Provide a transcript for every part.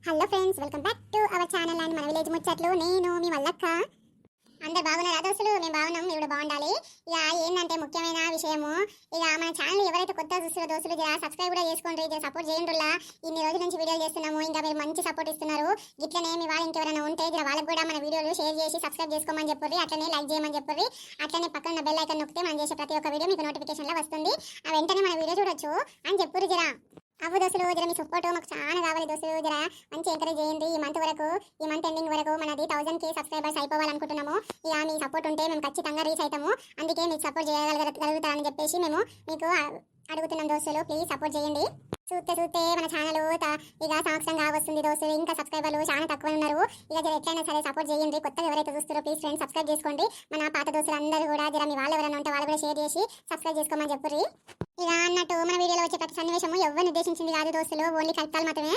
Hello friends, welcome back to our channel and మన village ముచ్చట్లు. నేను మీ మల్లక్క. అందరు బాగున్నారా దోస్తులు? మేము బాగున్నాం, మీరు కూడా బాగుండాలి. ఇక ఏంటంటే ముఖ్యమైన విషయము, ఇక మన ఛానల్ ఎవరైతే కొత్త చూస్తారో దోస్తులు సబ్స్క్రైబ్ కూడా చేసుకోండి, సపోర్ట్ చేయండి. ఇన్ని రోజుల నుంచి వీడియోలు చేస్తున్నాము, ఇంకా మీరు మంచి సపోర్ట్ ఇస్తున్నారు. ఇట్లనే మీ వాళ్ళు ఇంకెవరైనా ఉంటే వాళ్ళకి కూడా మన వీడియోలు షేర్ చేసి సబ్స్క్రైబ్ చేసుకోమని చెప్పండి, అట్లనే లైక్ చేయమని చెప్పండి. అట్లనే పక్కన బెల్ ఐకాన్ నొక్కితే మనం చేసే ప్రతి ఒక్క వీడియో మీకు నోటిఫికేషన్లో వస్తుంది. ఆ వెంటనే మన వీడియో చూడొచ్చు అని చెప్పుర్రు జరా. అవ్వు దోస్తులు, జర మీ సపోర్ట్ మాకు చాలా కావాలి దోస్తులు. జర మంచి ఎంకరేజ్ చేయండి. ఈ మంత్ ఎండింగ్ వరకు మనది 1000K సబ్స్క్రైబర్స్ అయిపోవాలనుకుంటున్నాము. ఇక మీ సపోర్ట్ ఉంటే మేము ఖచ్చితంగా రీచ్ అవుతాము. అందుకే మీకు సపోర్ట్ చేయగలుగుతారని చెప్పేసి మేము మీకు అడుగుతున్నాం దోస్తులు. ప్లీజ్ సపోర్ట్ చేయండి. చూస్తే మన ఛానల్ ఇక సంవత్సరం కావస్తుంది దోస్తులు. ఇంకా సబ్స్క్రైబర్లు చాలా తక్కువ ఉన్నారు. ఇక జర ఎట్లయినా సరే సపోర్ట్ చేయండి. కొత్తగా ఎవరైతే చూస్తారో ప్లీజ్ ఫ్రెండ్స్ సబ్స్క్రైబ్ చేసుకోండి. మన పాత దోస్తులు అందరూ కూడా జర మీ వాళ్ళు ఎవరైనా ఉంటే వాళ్ళు కూడా షేర్ చేసి సబ్స్క్రైబ్ చేసుకోమని చెప్పండి. ఇక అన్నట్టు మన వీడియోలో వచ్చే ప్రతి సన్నివేశము ఎవరిని ఉద్దేశించింది కాదు దోస్తులు, ఓన్లీ కల్పితాలు మాత్రమే.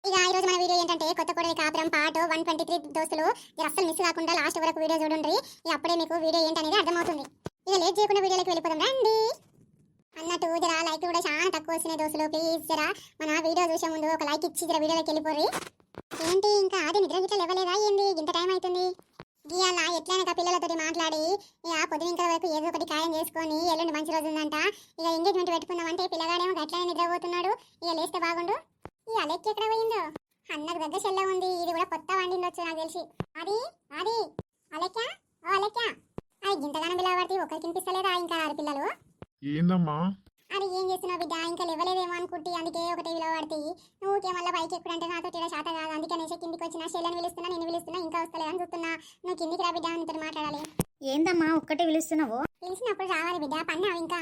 ఇక ఈ రోజు మన వీడియో ఏంటంటే కొత్త కోడలి కాపురం పార్ట్ 123 దోస్తులు. అస్సలు మిస్ కాకుండా లాస్ట్ వరకు వీడియో చూడండి. ఇక అప్పుడే మీకు వీడియో ఏంటనేది అర్థమవుతుంది. ఇక లేట్ చేయకుండా వీడియోలోకి వెళ్ళిపోదాం రండి. అన్నట్టు జర లైక్ కూడా చాలా తక్కువ వస్తున్నాయి దోస్తులు. ప్లీజ్ జర మన వీడియో చూసే ముందు ఒక లైక్ ఇచ్చి జర వీడియోలోకి వెళ్ళిపోయి. ఏంటి ఇంకా అది నిద్ర గిట్ల లేవలేదా ఏంది? ఇంత టైం అవుతుంది. గీయాల ఎట్లయినా పిల్లలతో మాట్లాడి ఇక పొద్దునింకల వరకు ఏదో ఒకటి ఖాయం చేసుకొని ఎల్లుండి మంచి రోజు ఉందంట. ఇక ఎంగేజ్మెంట్ పెట్టుకుందామంటే పిల్లగాడేమో గట్లనే నిద్రపోతున్నాడు. ఇక లేస్తే బాగుండు. ఈ అలెక్కి ఎక్కడ పోయిందో? అన్నకు దగ్గర చెల్ల ఉంది, ఇది కూడా కొత్త వండిండొచ్చు నాకు తెలిసి. అది అది అలెక్కా, ఓ అలెక్కా, అది గింతగానం పిల్లవాడి ఒకరికి వినిపిస్తలేదా ఇంకా ఆరు పిల్లలు? ఏందమ్మా? అది ఏం చేస్తున్నావు బిడ్డ? ఇంకా లేవలేదేమో అనుకుంటే అందుకే ఒకటి విలువబడతాయి. నువ్వుకే మళ్ళీ పైకి ఎక్కుడంటే నాతో తీరా శాత కాదు. అందుకనేసి కిందికి వచ్చిన చెల్లెని పిలుస్తున్నా, నేను పిలుస్తున్నా, ఇంకా వస్తలేదని చూస్తున్నా. నువ్వు కిందికి రా బిడ్డ, నీతో మాట్లాడాలి. ఏందమ్మా ఒక్కటే పిలుస్తున్నావు? పిలిచినప్పుడు రావాలి బిడ్డ. పన్నావు ఇంకా?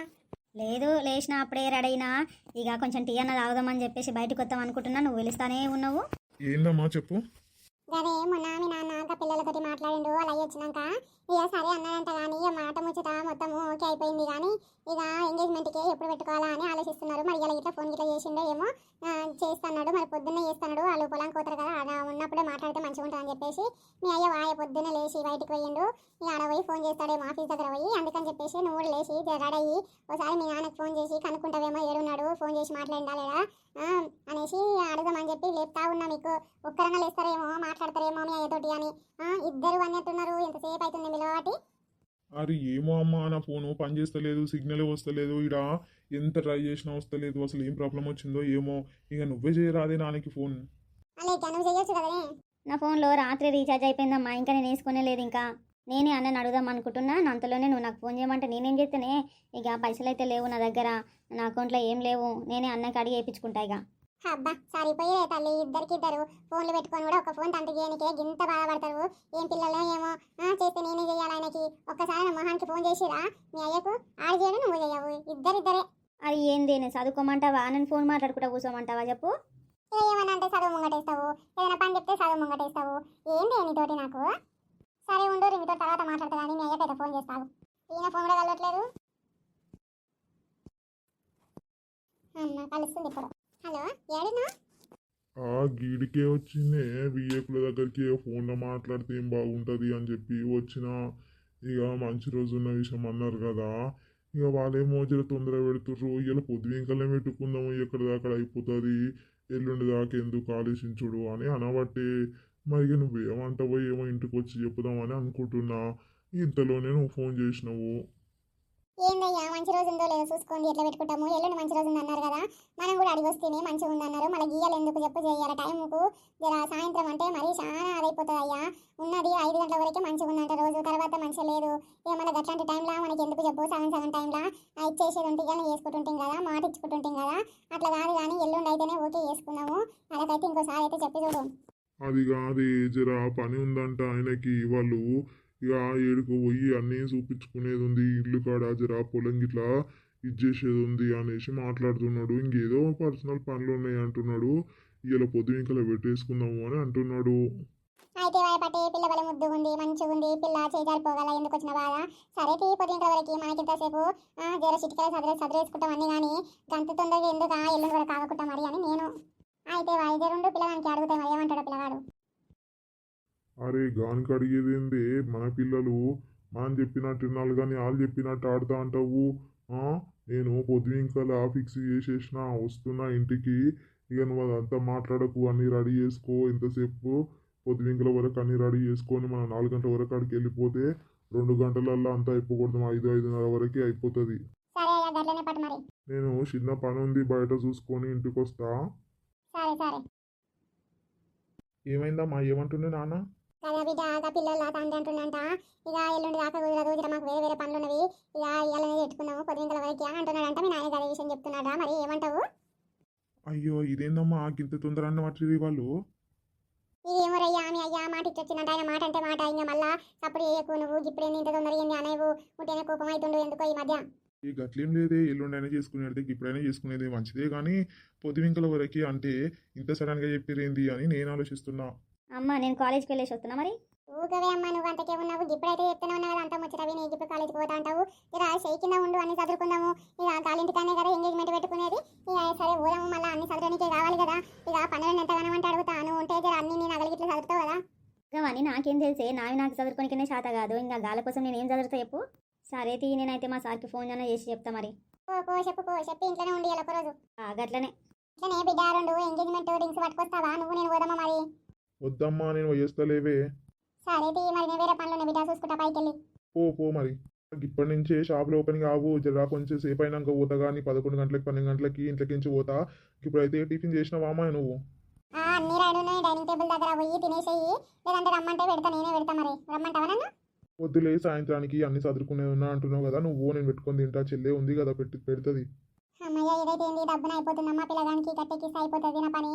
లేదు, లేచిన అప్పుడే రెడైనా. ఇక కొంచెం టీ అన్న తాగుదామని చెప్పేసి బయటకు వద్దాం అనుకుంటున్నా. నువ్వు పిలుస్తానే ఉన్నావు. ఏందమ్మా చెప్పు. గదే మొన్న మీ నాన్న ఇంకా పిల్లలతోటి మాట్లాడిండు. అలా వచ్చినాక ఇక సరే అన్నాడంట. కానీ ఇక మాట ముచ్చట మొత్తము ఓకే అయిపోయింది. కానీ ఇక ఎంగేజ్మెంట్కి ఎప్పుడు పెట్టుకోవాలా అని ఆలోచిస్తున్నారు. మరి ఇలా ఇట్లా ఫోన్ గిట్లా చేసిండో ఏమో చేస్తున్నాడు. మరి పొద్దున్నే చేస్తున్నాడు. వాళ్ళు పొలానికి పోతారు కదా, అలా ఉన్నప్పుడే మాట్లాడితే మంచిగా ఉంటుందని చెప్పేసి మీ అయ్య పొద్దున్నే లేచి బయటికి పోయిండు. ఇక ఆడ పోయి ఫోన్ చేస్తాడేమో ఆఫీస్ దగ్గర పోయి. అందుకని చెప్పేసి నువ్వు లేచి రెడీ ఒకసారి మీ నాన్నకి ఫోన్ చేసి కనుక్కుంటావేమో ఏడున్నాడు, ఫోన్ చేసి మాట్లాడిందా లేదా అనేసి అడుగుదామని చెప్పి లేపుతా ఉన్నా. మీకు ఒక్కరన్నా లేస్తారేమో మాట్లాడతారేమో మీ అయ్యతోటి అని. ఇద్దరు అన్నట్టున్నారు. ఎంతసేపు అవుతుంది మిలవాటి? అరే ఏమో అమ్మా, నా ఫోను పని చేస్తలేదు, సిగ్నల్ వస్తలేదు. ఇడ ఎంత ట్రై చేసినా వస్తలేదు. అసలు ఏం ప్రాబ్లం వచ్చిందో ఏమో. ఇక నువ్వే చేయరాదే నాన్నకి ఫోన్. అలాగే నువ్వు చేయొచ్చు కదనే. నా ఫోన్లో రాత్రి రీఛార్జ్ అయిపోయిందమ్మా. ఇంకా నేను వేసుకునే లేదు. ఇంకా నేనే అన్నని అడుగుదాం అనుకుంటున్నా. అంతలోనే నువ్వు నాకు ఫోన్ చేయమంటే నేనేం చేస్తేనే. ఇక పైసలు అయితే లేవు నా దగ్గర, నా అకౌంట్లో ఏం లేవు. నేనే అన్నకి అడిగి వేయించుకుంటా. ఇక అబ్బా సరిపోయే తల్లి, ఇద్దరు ఫోన్లు పెట్టుకొని కూడా ఒక ఫోన్ తండ్రి చేయనికే గింత బాధపడతారు. ఏం పిల్లలు ఏమో చేస్తే నేనే చేయాలి ఆయనకి. ఒక్కసారి నా మొహానికి ఫోన్ చేసిరా మీ అయ్యకు? ఆడు చేయడు, నువ్వు చేయవు, ఇద్దరే. అది ఏంది? నేను చదువుకోమంటావా? నన్ను ఫోన్ మాట్లాడుకుంటా కూర్చోమంటావా చెప్పు? ఏమన్నా అంటే చదువు ముంగటేస్తావు, ఏదైనా పని చెప్తే చదువు ముంగటేస్తావు. ఏంది నీతోటి నాకు? సరే ఉండు, మీతో తర్వాత మాట్లాడతా. కానీ మీ అయ్యకైతే ఫోన్ చేస్తావు. ఈయన ఫోన్ కూడా కలవట్లేదు. అన్న కలుస్తుంది ఇప్పుడు. హలో, ఏడున్నా? గీడికే వచ్చిందే. విఏకుల దగ్గరికి ఫోన్లో మాట్లాడితే ఏం బాగుంటుంది అని చెప్పి వచ్చిన. ఇక మంచి రోజు ఉన్న విషయం అన్నారు కదా. ఇక వాళ్ళేమో జర తొందర పెడుతుర్రు. ఇలా పొద్దువింకలే పెట్టుకుందాము, ఎక్కడ దాకా అయిపోతుంది, ఎల్లుండి దాకా ఎందుకు ఆలోచించుడు అని అనబట్టే. మరి ఇక నువ్వేమంటావో ఏమో ఇంటికి వచ్చి చెప్పుదామని అనుకుంటున్నా. ఇంతలోనే నువ్వు ఫోన్ చేసినావు. ఏందయ్యా మంచి రోజు ఉందో లేదో చూసుకోండి, ఎట్లా పెట్టుకుంటాము. ఎల్లుండి మంచి రోజు ఉంది అన్నారు కదా, మనం కూడా అడిగి వస్తేనే మంచిగా ఉందన్నారు. మళ్ళీ గీయాలి ఎందుకు చెప్పు, చేయాలి టైంకు. జర సాయంత్రం అంటే మరీ చాలా అదైపోతుంది అయ్యా. ఉన్నది 5 గంటల వరకే మంచిగా ఉందంట రోజు, తర్వాత మంచిగా లేదు. ఏమన్నా అట్లాంటి టైంలో మనకి ఎందుకు చెప్పు, సగం టైంలో ఇచ్చేసేది ఉంటే కానీ వేసుకుంటుంటాం కదా, మాట ఇచ్చుకుంటుంటాం కదా. అట్లా కాదు కానీ ఎల్లుండి అయితేనే ఓకే చేసుకుందాము. అలాగైతే ఇంకోసారి అయితే చెప్పి చూడు. అది కాదు, జర పని ఉందంట ఆయనకి. వాళ్ళు ఇక ఏడుకు పోయి అన్నీ చూపించుకునేది ఉంది. ఇల్లు కాడ జర పొలం గిట్లా ఇచ్చేసేది ఉంది అనేసి మాట్లాడుతున్నాడు. ఇంకేదో పర్సనల్ పనులు ఉన్నాయి అంటున్నాడు. ఇలా పొద్దువింకలు పెట్టేసుకుందాము అని అంటున్నాడు. అయితే వాయపట్టి పిల్ల బల ముద్దు ఉంది, మంచిగా ఉంది. పిల్ల చేజారిపోగల ఎందుకు వచ్చిన బాధ. సరే పొద్దుంకల వరకు మనకింతసేపు జర చిటికలు సదిరేసుకుంటాం అన్నీ. కానీ గంత తొందరగా ఎందుకు ఎల్లుండి వరకు ఆగకుండా మరి అని నేను. అయితే వాయిదరుండు పిల్లగానికి అడుగుతాయి మరి ఏమంటాడు పిల్లగాడు. అరే గానికి అడిగేదేందే, మన పిల్లలు మనం చెప్పినట్టు వినాలి కానీ వాళ్ళు చెప్పినట్టు ఆడుతా అంటావు. నేను పొద్దువింకల ఫిక్స్ చేసేసిన వస్తున్నా ఇంటికి. ఇక నువ్వు అదంతా మాట్లాడకు, అన్నీ రెడీ చేసుకో. ఎంతసేపు పొద్దువింకల వరకు అన్నీ రెడీ చేసుకొని మనం 4 గంటల వరకు అక్కడికి వెళ్ళిపోతే 2 గంటలల్లో అంతా అయిపోకూడదు, 5-5:30 వరకే అయిపోతుంది. సరే అయ్యా గట్లనే పట్టు మరి. నేను చిన్న పని ఉంది, బయట చూసుకొని ఇంటికి వస్తా. సరే సరే. ఏమైందమ్మా, ఏమంటుండే నాన్న? కదా బిడ్డ ఆ పిల్లల తండ్రి అంటుండంట ఇక ఎల్లుండి దాకా కుదరదు, జర మాకు వేరే వేరే పనులు ఉన్నవి, ఇక ఇవాళనే పెట్టుకున్నాము పొద్దుగల వరకు అని అంటున్నాడంట. మీ నాయన అదే విషయం చెప్తున్నాడా, మరి ఏమంటావు? అయ్యో ఇదేందమ్మా ఇంత తొందర అన్న వచ్చి వాళ్ళు? ఏమోరయ్యా మీ అయ్యా మాట ఇచ్చొచ్చిందంట. ఆయన మాట అంటే మాట, ఇంకా మళ్ళా అప్పుడు చేయకు నువ్వు, ఇప్పుడు ఏంది ఇంత తొందర ఏంది అనేవు, ఉంటేనే కోపం అవుతుండు ఎందుకో ఈ మధ్య. ఈ గట్లేం లేదే, ఎల్లుండైనా చేసుకునేది, ఇప్పుడైనా చేసుకునేది మంచిదే, కానీ పొద్దువింకల వరకు అంటే ఇంత సడన్గా చెప్పిరేంది అని నేను ఆలోచిస్తున్నా. అమ్మ నేను కాలేజ్కి వెళ్ళేసి వస్తున్నా మరి. ఊగవే అమ్మ, నువ్వు అంతకే ఉన్నావు, ఇప్పుడైతే చెప్తూనే ఉన్నావు కదా అంత ముచ్చటవి, నీకు ఇప్పుడు కాలేజీకి పోతా అంటావు. ఇక చేయి కింద ఉండు, అన్ని చదువుకుందాము, ఇక గాలింటికనే కదా ఎంగేజ్మెంట్ పెట్టుకునేది. ఇక సరే పోదాము, మళ్ళీ అన్ని చదవడానికే కావాలి కదా, ఇక పనులను ఎంతగానో అంటే అడుగుతాను ఉంటే జర అన్ని నేను నగలిగిట్లు చదువుతావు కదా. అవన్నీ నాకేం తెలిసే, నాకు చదువుకోనికనే శాత కాదు, ఇంకా గాల కోసం నేను ఏం చదువుతా చెప్పు. సరే తీ, నేనైతే మా సార్కి ఫోన్ చేసి చెప్తా మరి. చెప్పి ఇంట్లోనే ఉండి ఒక రోజు గట్లనే. ఇట్లనే బిడ్డ 2 ఎంగేజ్మెంట్ రింగ్స్ పట్టుకొస్తావా, నువ్వు నేను పోదామా మరి? వద్దమ్మా నేను వయేస్తలేవే. సరే తీ మరి, నేను వేరే పనులు బిడ్డ చూసుకుంటా పైకి వెళ్ళి. పో మరి. ఇప్పటి నుంచే షాపులు ఓపెన్ కావు, జరా కొంచెం సేపు అయినాక పోతా, కానీ 11 గంటలకి 12 గంటలకి ఇంట్లోకి నుంచి పోతా. ఇప్పుడైతే టిఫిన్ చేసినావామా నువ్వు? అన్ని రెడీ ఉన్నాయి, డైనింగ్ టేబుల్ దగ్గర పోయి తినేసేయి, లేదంటే రమ్మంటే పెడతా, నేనే పెడతా మరి. రమ్మంటావా నన్ను? వద్దులే, సాయంత్రానికి అన్ని చదువుకునే ఉన్నా అంటున్నావు కదా, నువ్వు నేను పెట్టుకొని తింటా, చెల్లె ఉంది కదా పెడుతుంది. అమ్మయ్య ఇదైతే ఏంది, డబ్బున అయిపోతుందమ్మా, పిల్లగానికి కట్టెక్కిస్తే అయిపోతుంది నా పని.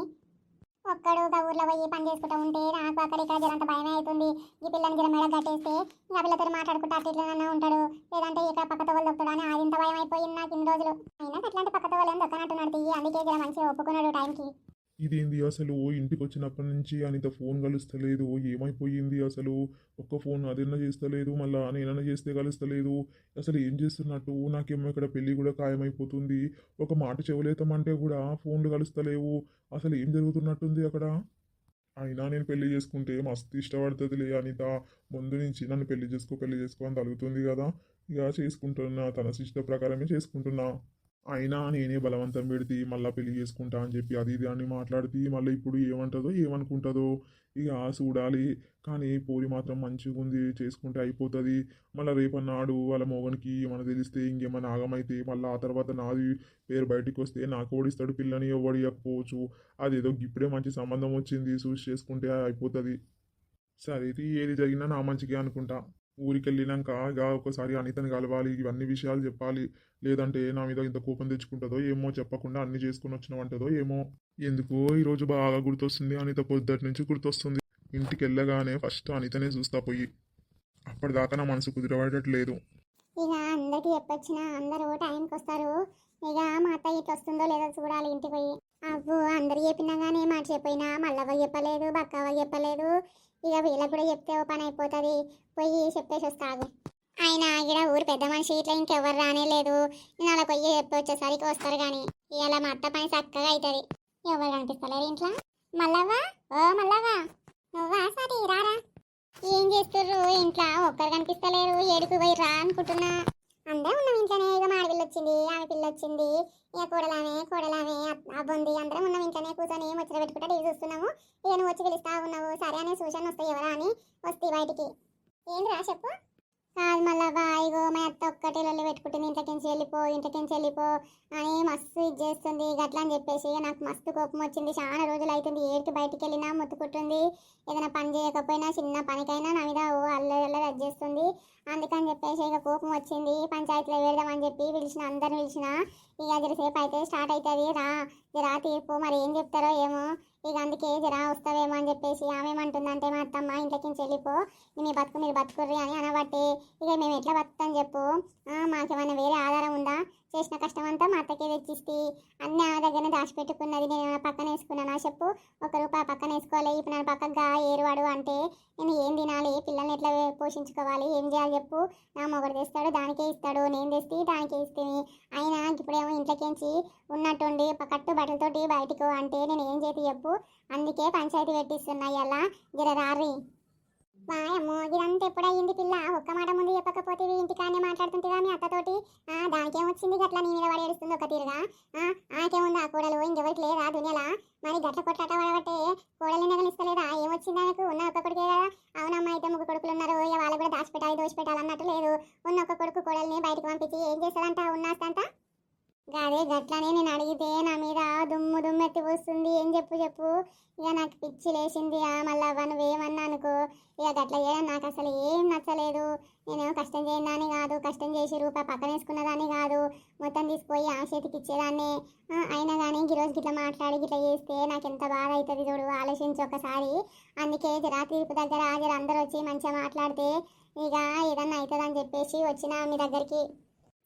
ఒక్కడు ఒక ఊర్లో పోయి పని చేసుకుంటూ ఉంటే నాకు అక్కడ ఇక్కడ జరంత భయమే అవుతుంది. ఈ పిల్లని జర మెడ కట్టేస్తే ఇంకా పిల్లతో మాట్లాడుకుంటూ అట్లా ఇట్లా ఉంటాడు, లేదంటే ఇక్కడ పక్కతో వాళ్ళు దొక్కుతాడు అని అది ఇంత భయం అయిపోయింది నాకు ఇన్ని రోజులు. అయినా అట్లాంటి పక్కతో వాళ్ళు ఏం దొక్కనట్టున్నాడు, అందుకే జర మంచిగా ఒప్పుకున్నాడు టైంకి. ఇదేంది అసలు, ఇంటికి వచ్చినప్పటి నుంచి అనిత ఫోన్ కలుస్తలేదు, ఏమైపోయింది అసలు? ఒక్క ఫోన్ అదన్నా చేస్తలేదు, మళ్ళీ నేనన్నా చేస్తే కలుస్తలేదు, అసలు ఏం చేస్తున్నట్టు? నాకేమో ఇక్కడ పెళ్ళి కూడా ఖాయమైపోతుంది, ఒక మాట చెవులేతామంటే కూడా ఫోన్లు కలుస్తలేవు, అసలు ఏం జరుగుతున్నట్టుంది అక్కడ? అయినా నేను పెళ్లి చేసుకుంటే మస్తు ఇష్టపడుతుందిలే అనిత, ముందు నుంచి నన్ను పెళ్లి చేసుకో అని తలుగుతుంది కదా, ఇక చేసుకుంటున్నా, తన ఇష్ట ప్రకారమే చేసుకుంటున్నా. అయినా నేనే బలవంతం పెడితే మళ్ళీ పెళ్లి చేసుకుంటా అని చెప్పి అది ఇది అని మాట్లాడితే మళ్ళీ ఇప్పుడు ఏమంటుందో ఏమనుకుంటుందో ఇక చూడాలి. కానీ పూరి మాత్రం మంచిగా ఉంది, చేసుకుంటే అయిపోతుంది. మళ్ళీ రేపన్నాడు వాళ్ళ మొగనికి ఏమైనా తెలిస్తే ఇంకేమైనా ఆగమైతే మళ్ళీ ఆ తర్వాత నాది పేరు బయటికి వస్తే నాకు ఓడిస్తాడు పిల్లని, ఎవడు ఇవ్వకపోవచ్చు. అదేదో ఇప్పుడే మంచి సంబంధం వచ్చింది, చూసి చేసుకుంటే అయిపోతుంది. సరే ఏది జరిగినా నా మంచిగా అనుకుంటా. ఊరికి వెళ్ళినాక ఇక ఒకసారి అనితని కలవాలి, ఇవన్నీ విషయాలు చెప్పాలి, లేదంటే నా మీద ఇంత కోపం తెచ్చుకుంటుందో ఏమో, చెప్పకుండా అన్ని చేసుకుని వచ్చినవంటదో ఏమో. ఎందుకో ఈరోజు బాగా గుర్తొస్తుంది అనిత, పొద్దుటి నుంచి గుర్తొస్తుంది. ఇంటికి వెళ్ళగానే ఫస్ట్ అనితనే చూస్తా పోయి, అప్పటిదాకా నా మనసు కుదిరబడట్లేదు. ఇక అందరికి చెప్పొచ్చిన అందరూ టైంకి వస్తారు, ఇక మా అత్త ఇట్లా వస్తుందో లేదో చూడాలి ఇంటికి పోయి. అవ్వు అందరు చెప్పినా కానీ మాట చెప్పినా మళ్ళవ్వ చెప్పలేదు, బక్కవ్వ చెప్పలేదు, ఇక వీళ్ళకి కూడా చెప్తే ఓ పని అయిపోతుంది, పోయి చెప్పేసి వస్తాగు. అయినా ఇక్కడ ఊరు పెద్ద మనిషి ఇట్లా ఇంకెవ్వరు రానేలేదు, నేను అలా పోయి చెప్పి వచ్చేసరికి వస్తారు కానీ ఇలా మా అత్త పని చక్కగా అవుతుంది. ఎవరు కనిపిస్తలేరు ఇంట్లో. మల్లవ్వా, ఓ మల్లవ్వా, నువ్వా? సరే రారా. ఏం చేస్తుర్రు ఇంట్లో? ఒక్కరు కనిపిస్తలేరు, ఏడుకు పోయి రా అనుకుంటున్నా. అందరూ ఉన్నాం ఇంట్లోనే, ఇక మాడపిల్ల వచ్చింది, ఆమె పిల్ల వచ్చింది, ఇక కోడలామే అబ్బుంది, అందరం ఉన్నాం ఇంట్లోనే కూర్చొని ముచ్చట పెట్టుకుంటా టీవీ చూస్తున్నాము. ఇక నువ్వు వచ్చి పిలుస్తా ఉన్నావు, సరే అనే సూచన వస్తాయి ఎవరా అని వస్తే బయటికి. ఏంది రా చెప్పు. కాదు మళ్ళా ఇగో మా అత్త ఒక్కటే లొల్లి పెట్టుకుంటుంది, ఇంట్లోకించి వెళ్ళిపో అని మస్తు ఇది చేస్తుంది గట్లా అని చెప్పేసి నాకు మస్తు కోపం వచ్చింది. చాలా రోజులు అవుతుంది ఏడికి బయటికి వెళ్ళినా మొత్తుకుంటుంది, ఏదైనా పని చేయకపోయినా చిన్న పనికైనా నా మీద అల్లరి అది చేస్తుంది. అందుకని చెప్పేసి ఇక కోపం వచ్చింది, పంచాయతీలో వెళ్దామని చెప్పి అందరిని పిలిచిన. ఇక జరసేపు అయితే స్టార్ట్ అవుతుంది, జరా తీర్పు మరి ఏం చెప్తారో ఏమో, ఇక అందుకే జరా వస్తావేమో అని చెప్పేసి ఆమె ఏమంటుందంటే మా అత్తమ్మ ఇంట్లోకించి వెళ్ళిపో, మీ బతుకు మీరు బతుకుర్రి అని అనబట్టి ఇక మేము ఎట్లా బతుకుతాం చెప్పు, మాకేమైనా వేరే ఆధారం ఉందా? చేసిన కష్టం అంతా మా అత్తకే తెచ్చిస్తే అన్ని ఆమె దగ్గరనే దాచిపెట్టుకున్నది, నేను ఏమైనా పక్కన వేసుకున్నానా చెప్పు? ₹1 పక్కన వేసుకోవాలి, ఇప్పుడు నన్ను పక్కగా ఏరువాడు అంటే నేను ఏం తినాలి, పిల్లల్ని ఎట్లా పోషించుకోవాలి, ఏం చేయాలి చెప్పు? నా మొగడు తెస్తాడు దానికే ఇస్తాడు, నేను తెస్తే దానికే ఇస్తేమి. అయినా ఇప్పుడేమో ఇంట్లోకించి ఉన్నట్టుండి కట్టు బట్టలతోటి బయటకు అంటే నేను ఏం చేతి చెప్పు? అందుకే పంచాయతీ పెట్టిస్తున్నా, ఇలా జర రారి. వాయమ్మో ఇదంతా ఎప్పుడయ్యింది పిల్ల, ఒక్క మాట ముందు చెప్పకపోతే ఇంటికానే మాట్లాడుతుంటేగా మీ అత్తతోటి. దానికేం వచ్చింది గట్లా నీ మీద పడి ఏడుస్తుంది ఒక తీరుగా. ఆకేముంది ఆ కోడలు ఇంకెవరికి లేదా దునియాలా? మరి గట్ల కొట్లాట పడబట్టే కోడల్ని నగలిస్తలేదా? ఏమొచ్చింది ఆయనకు? ఉన్న ఒక్క కొడుకే కదా. అవునమ్మా, అయితే ముగ్గురు కొడుకులు ఉన్నారు, ఇక వాళ్ళు కూడా దాచిపెట్టాలి దోచిపెట్టాలన్నట్టు లేదు. ఉన్న ఒక్క కొడుకు కోడల్ని బయటకు పంపించి ఏం చేస్తాడంట ఉన్నాస్తంట. అదే గట్లనే నేను అడిగితే నా మీద దుమ్ము దుమ్మెత్తి వస్తుంది. ఏం చెప్పు. ఇక నాకు పిచ్చి లేచింది. మళ్ళీ నువ్వేమన్నా అనుకో, ఇక గట్ల చేయడం నాకు అసలు ఏం నచ్చలేదు. నేనేమో కష్టం చేయదాన్ని కాదు, కష్టం చేసి రూపాయి పక్కన వేసుకున్నదాన్ని కాదు, మొత్తం తీసుకుపోయి ఆ చేతికి ఇచ్చేదాన్ని. అయినా కానీ ఈరోజు గిట్లా మాట్లాడి గిట్లా చేస్తే నాకు ఎంత బాధ అవుతుంది చూడు, ఆలోచించి ఒకసారి. అందుకే జరా తీర్పు దగ్గర జర అందరూ వచ్చి మంచిగా మాట్లాడితే ఇక ఏదన్నా అవుతుందని చెప్పేసి వచ్చిన మీ దగ్గరికి.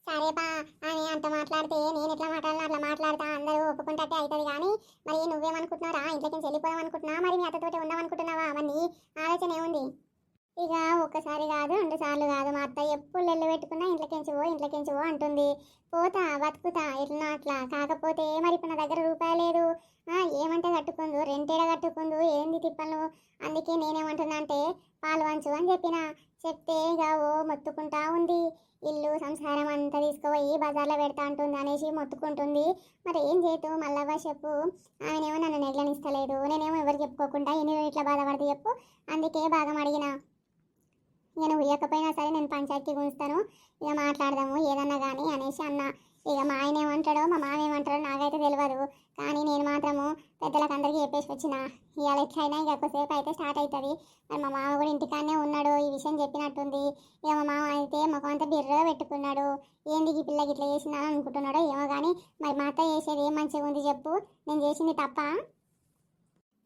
సరేపా అని అంత మాట్లాడితే నేను ఎట్లా మాట్లాడినా అట్లా మాట్లాడతా, అందరూ ఒప్పుకుంటే అవుతుంది. కానీ మరి నువ్వేమనుకుంటున్నారా? ఇంట్లోకి వెళ్ళిపోదాం అనుకుంటున్నా, మరి మీ అత్తతోటి ఉందామనుకుంటున్నావా? అవన్నీ ఆలోచన ఏముంది? ఇక ఒక్కసారి కాదు 2 సార్లు కాదు, మా అత్త ఎప్పుడు లెల్లు పెట్టుకున్నా ఇంట్లోకించి పో అంటుంది. పోతా బతుకుతా ఎట్లా అట్లా. కాకపోతే మరి ఇప్పుడు నా దగ్గర రూపాయి లేదు. ఏమంటే కట్టుకుందు, రెంటేడ కట్టుకుందు, ఏంది తిప్పలు. అందుకే నేనేమంటున్నా అంటే పాలు వంచు అని చెప్తే ఇక మొత్తుకుంటా ఉంది. ఇల్లు సంసారం అంతా తీసుకుపోయి బజార్లో పెడతా అంటుంది అనేసి మొత్తుకుంటుంది. మరి ఏం చేతు మళ్ళవ్వ చెప్పు. ఆయనేమో నన్ను నెగ్లనిస్తలేదు, నేనేమో ఎవరు చెప్పుకోకుండా ఎన్ని రోజులు ఇట్లా బాధపడితే చెప్పు. అందుకే బాగా అడిగిన. ఇక నువ్వు ఇవ్వకపోయినా సరే నేను పంచాయతీకి ఉంచుతాను, ఇక మాట్లాడదాము ఏదన్నా కానీ అనేసి అన్న. ఇక మా ఆయన ఏమంటాడో మా మామ ఏమంటాడో నాకైతే తెలియదు. కానీ నేను మాత్రము పెద్దలకు అందరికీ చెప్పేసి వచ్చిన. ఇవాళ ఎట్లయినా ఇక ఎక్కువసేపు అయితే స్టార్ట్ అవుతుంది. మరి మా మామ కూడా ఇంటికాడనే ఉన్నాడు, ఈ విషయం చెప్పినట్టుంది. ఇక మా మామ అయితే మాకు అంతా బిర్రగా పెట్టుకున్నాడు. ఏంది ఈ పిల్లకి ఇట్లా చేసిందా అనుకుంటున్నాడో ఏమో. కానీ మరి మా అత్త చేసేది ఏం మంచిగా ఉంది చెప్పు? నేను చేసింది తప్ప?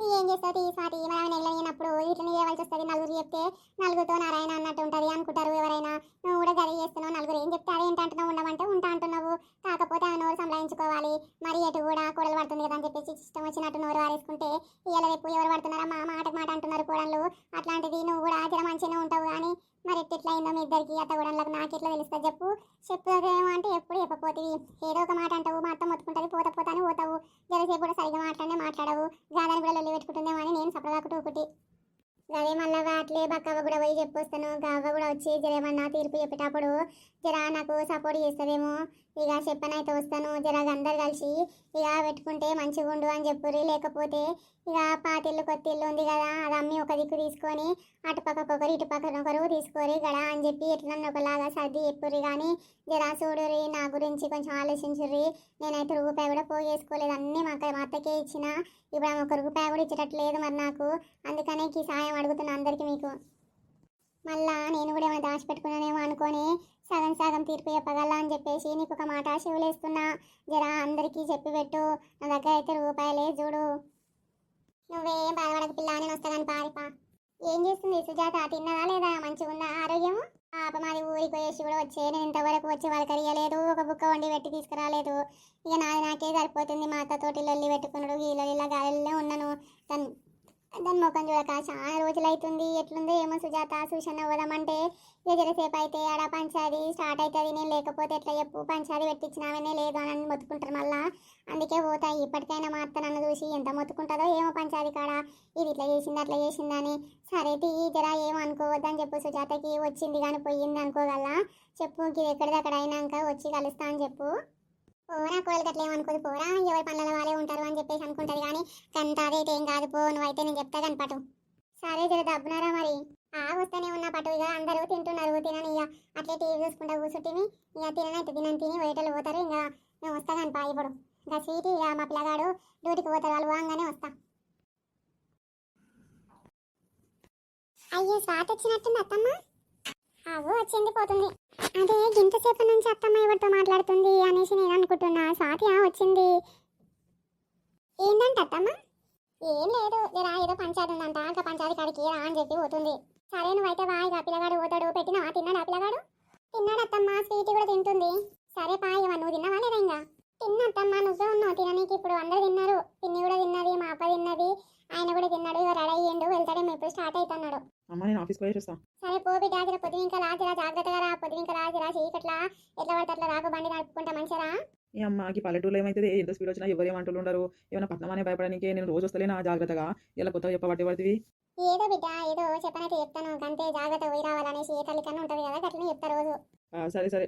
ఏం చేస్తావు ఈసారి మనం నెగలేనప్పుడు ఇట్లా చేయవలసి వస్తుంది. నలుగురు చెప్తే నలుగురితో నారాయణ అన్నట్టు ఉంటుంది అనుకుంటారు ఎవరైనా. నువ్వు కూడా గది చేస్తున్నావు, నలుగురు ఏం చెప్తే అదేంటి అంటున్నావు, ఉండమంటే ఉంటా అంటున్నావు. కాకపోతే ఆ నోరు సంపాదించుకోవాలి. మరి ఎటు కూడా కోడలు పడుతుంది కదా అని చెప్పేసి ఇష్టం వచ్చినట్టు నోరు వారేసుకుంటే ఇవాళ రేపు ఎవరు పడుతున్నారా మా మాటకు మాట అంటున్నారు కోడళ్ళు. అట్లాంటిది నువ్వు కూడా జర మంచిగానే ఉంటావు. కానీ మరి ఎట్లా అయిందో మీ ఇద్దరికి అత్త కోడళ్ళకి నాకెట్లా తెలుస్తుంది చెప్పు? చెప్పేదేమో అంటే ఎప్పుడు చెప్పపోతుంది. ఏదో ఒక మాట అంటావు, మా అత్త మొత్తుకుంటుంది, పోతానే పోతావు. జరసేపు కూడా సరిగ్గా మాట్లాడవు. గాదని కూడా లొల్లి పెట్టుకుంటుందేమో అని నేను సపదాకుటూ ఒకటి. అదే మళ్ళీ అట్లే బక్కవ్వ కూడా పోయి చెప్పొస్తాను. గవ్వ కూడా వచ్చి జరేమన్నా తీర్పు చెప్పేటప్పుడు జర నాకు సపోర్ట్ చేస్తుందేమో. ఇక చెప్పనైతే వస్తాను. జర అందరు కలిసి ఇక పెట్టుకుంటే మంచిగా ఉండు అని చెప్పుర్రి. లేకపోతే ఇక పాతిల్లు కొత్త ఇల్లు ఉంది కదా, అది అమ్మి ఒక దిక్కు తీసుకొని అటుపక్కకొకరు ఇటుపక్కనొకరు తీసుకోరి గడ అని చెప్పి ఎట్లన్నా ఒకలాగా సర్ది చెప్పుర్రి. కానీ జర చూడుర్రి, నా గురించి కొంచెం ఆలోచించుర్రి. నేనైతే రూపాయి కూడా పోగేసుకోలేదు, అన్నీ మా అత్తకే ఇచ్చిన. ఇప్పుడు ఆమె 1 రూపాయి కూడా ఇచ్చేటట్లేదు మరి నాకు. అందుకనే ఈ సాయం అడుగుతున్నా అందరికీ మీకు. మళ్ళా నేను కూడా ఏమైనా దాచిపెట్టుకున్నానేమో అనుకొని సగం తీర్పు చెప్పగల అని చెప్పేసి నీకు ఒక మాట శివులేస్తున్నా. జర అందరికీ చెప్పి పెట్టు. నా దగ్గర అయితే రూపాయలే చూడు. నువ్వేం బాధపడక పిల్ల, నేను వస్తాను పారిపా. ఏం చేస్తుంది సుజాత? తిన్నదా లేదా? మంచిగా ఉందా ఆరోగ్యం? పాప మాది ఊరికి పోయేసి కూడా వచ్చే. నేను ఇంతవరకు వచ్చి వాళ్ళకరియలేదు, ఒక బుక్క వండి పెట్టి తీసుకురాలేదు. ఇక నాకే సరిపోతుంది. మా అత్తతోటి లొల్లి పెట్టుకున్నాడు, ఈ లొల్లిలా గాలిలో ఉన్నాను. దాని ముఖం చూడక చాలా రోజులు అవుతుంది. ఎట్లుందో ఏమో సుజాత. సూచన పోదామంటే ఇక జరసేపు అయితే ఆడ పంచాది స్టార్ట్ అవుతుంది. నేను లేకపోతే ఎట్లా చెప్పు? పంచాది పెట్టించినామనే లేదు అని మొత్తుకుంటారు మళ్ళా. అందుకే పోతా. ఇప్పటికైనా మా అత్త నన్ను చూసి ఎంత మొత్తుకుంటుందో ఏమో పంచాది కాడ. ఇది ఇట్లా చేసింది అట్లా చేసిందని. సరే తీ జరా ఏమో అనుకోవద్దని చెప్పు. సుజాతకి వచ్చింది కానీ పోయింది అనుకోగల చెప్పు. ఇది ఎక్కడిదక్కడ అయినాక వచ్చి కలుస్తా అని చెప్పు. పోరా కోళ్ళకి అట్లా ఏమనుకోదు, పోరా ఎవరి పనుల వాళ్ళే ఉంటారు అని చెప్పేసి అనుకుంటుంది. కానీ కంత అదైతే ఏం కాదు, పో నువ్వైతే నేను చెప్తా కానీ పటు. సరే జర దబ్బునారా మరి. వస్తూనే ఉన్న పటు. ఇక అందరూ తింటున్నారు, తినని ఇక అట్లే టీవీ చూసుకుంటా కూర్చుంటివి. ఇక తిననైతే తిని వేటలు పోతారు. ఇంకా నేను వస్తా కానీ పా ఇప్పుడు. ఇంకా సీటి ఇక మా పిల్లగాడు డ్యూటీకి పోతారు, వాళ్ళు పోగానే వస్తా. అయ్యో స్వాతి వచ్చినట్టుంది అత్తమ్మ. వచ్చింది పోతుంది. అదే ఇంతసేపు నుంచి అత్తమ్మ ఎవరితో మాట్లాడుతుంది అనేసి నేను అనుకుంటున్నా. స్వాతి వచ్చింది. ఏంటంటే అత్తమ్మ? ఏం లేదు, జరా ఏదో పంచాయతీ ఉందంట, ఇంకా పంచాయతీ కాడికి రా అని చెప్పి పోతుంది. సరే నువ్వైతే వా. ఇక పిల్లగాడు పోతాడు. పెట్టినావా? తిన్నాడా పిల్లగాడు? తిన్నాడు అత్తమ్మ. స్వీట్ కూడా తింటుంది. సరే పా. ఇవ నువ్వు తిన్నావా లేదా? ఇంకా తిన్నత్తమ్మ. నువ్వే ఉన్నావు తిననీకి. ఇప్పుడు అందరూ తిన్నారు. పిన్ని కూడా తిన్నది, మా అప్ప తిన్నది, ఆయన కూడా తిన్నాడు. ఇక రెడీ అయ్యిండు, వెళ్తాడేమో ఇప్పుడు స్టార్ట్ అవుతున్నాడు. అమ్మ నేను ఆఫీస్కి పోయి వస్తా. సరే పో బిడ్డ. జర పొద్దువింక రాజరా, జాగ్రత్తగా రా. పొద్దువింక రాజరా, చీకట్లా ఎట్లా పడితే అట్లా రాకు, బండి నడుపుకుంటా మంచిగా. ఈ అమ్మకి పల్లెటూరులో ఏమైతుంది? ఎంత స్పీడ్ వచ్చినా ఎవరేమంటూ ఉండరు. ఏమైనా పట్నం అనే భయపడడానికి నేను రోజు వస్తలేనా జాగ్రత్తగా. ఇలా కొత్తగా చెప్పబట్టి పడుతుంది. ఏదో బిడ్డ ఏదో చెప్పనైతే చెప్తాను అంతే జాగ్రత్త పోయి రావాలనేసి ఏ తల్లి కన్నా ఉంటుంది కదా అట్లనే చెప్తా రోజు. సరే సరే.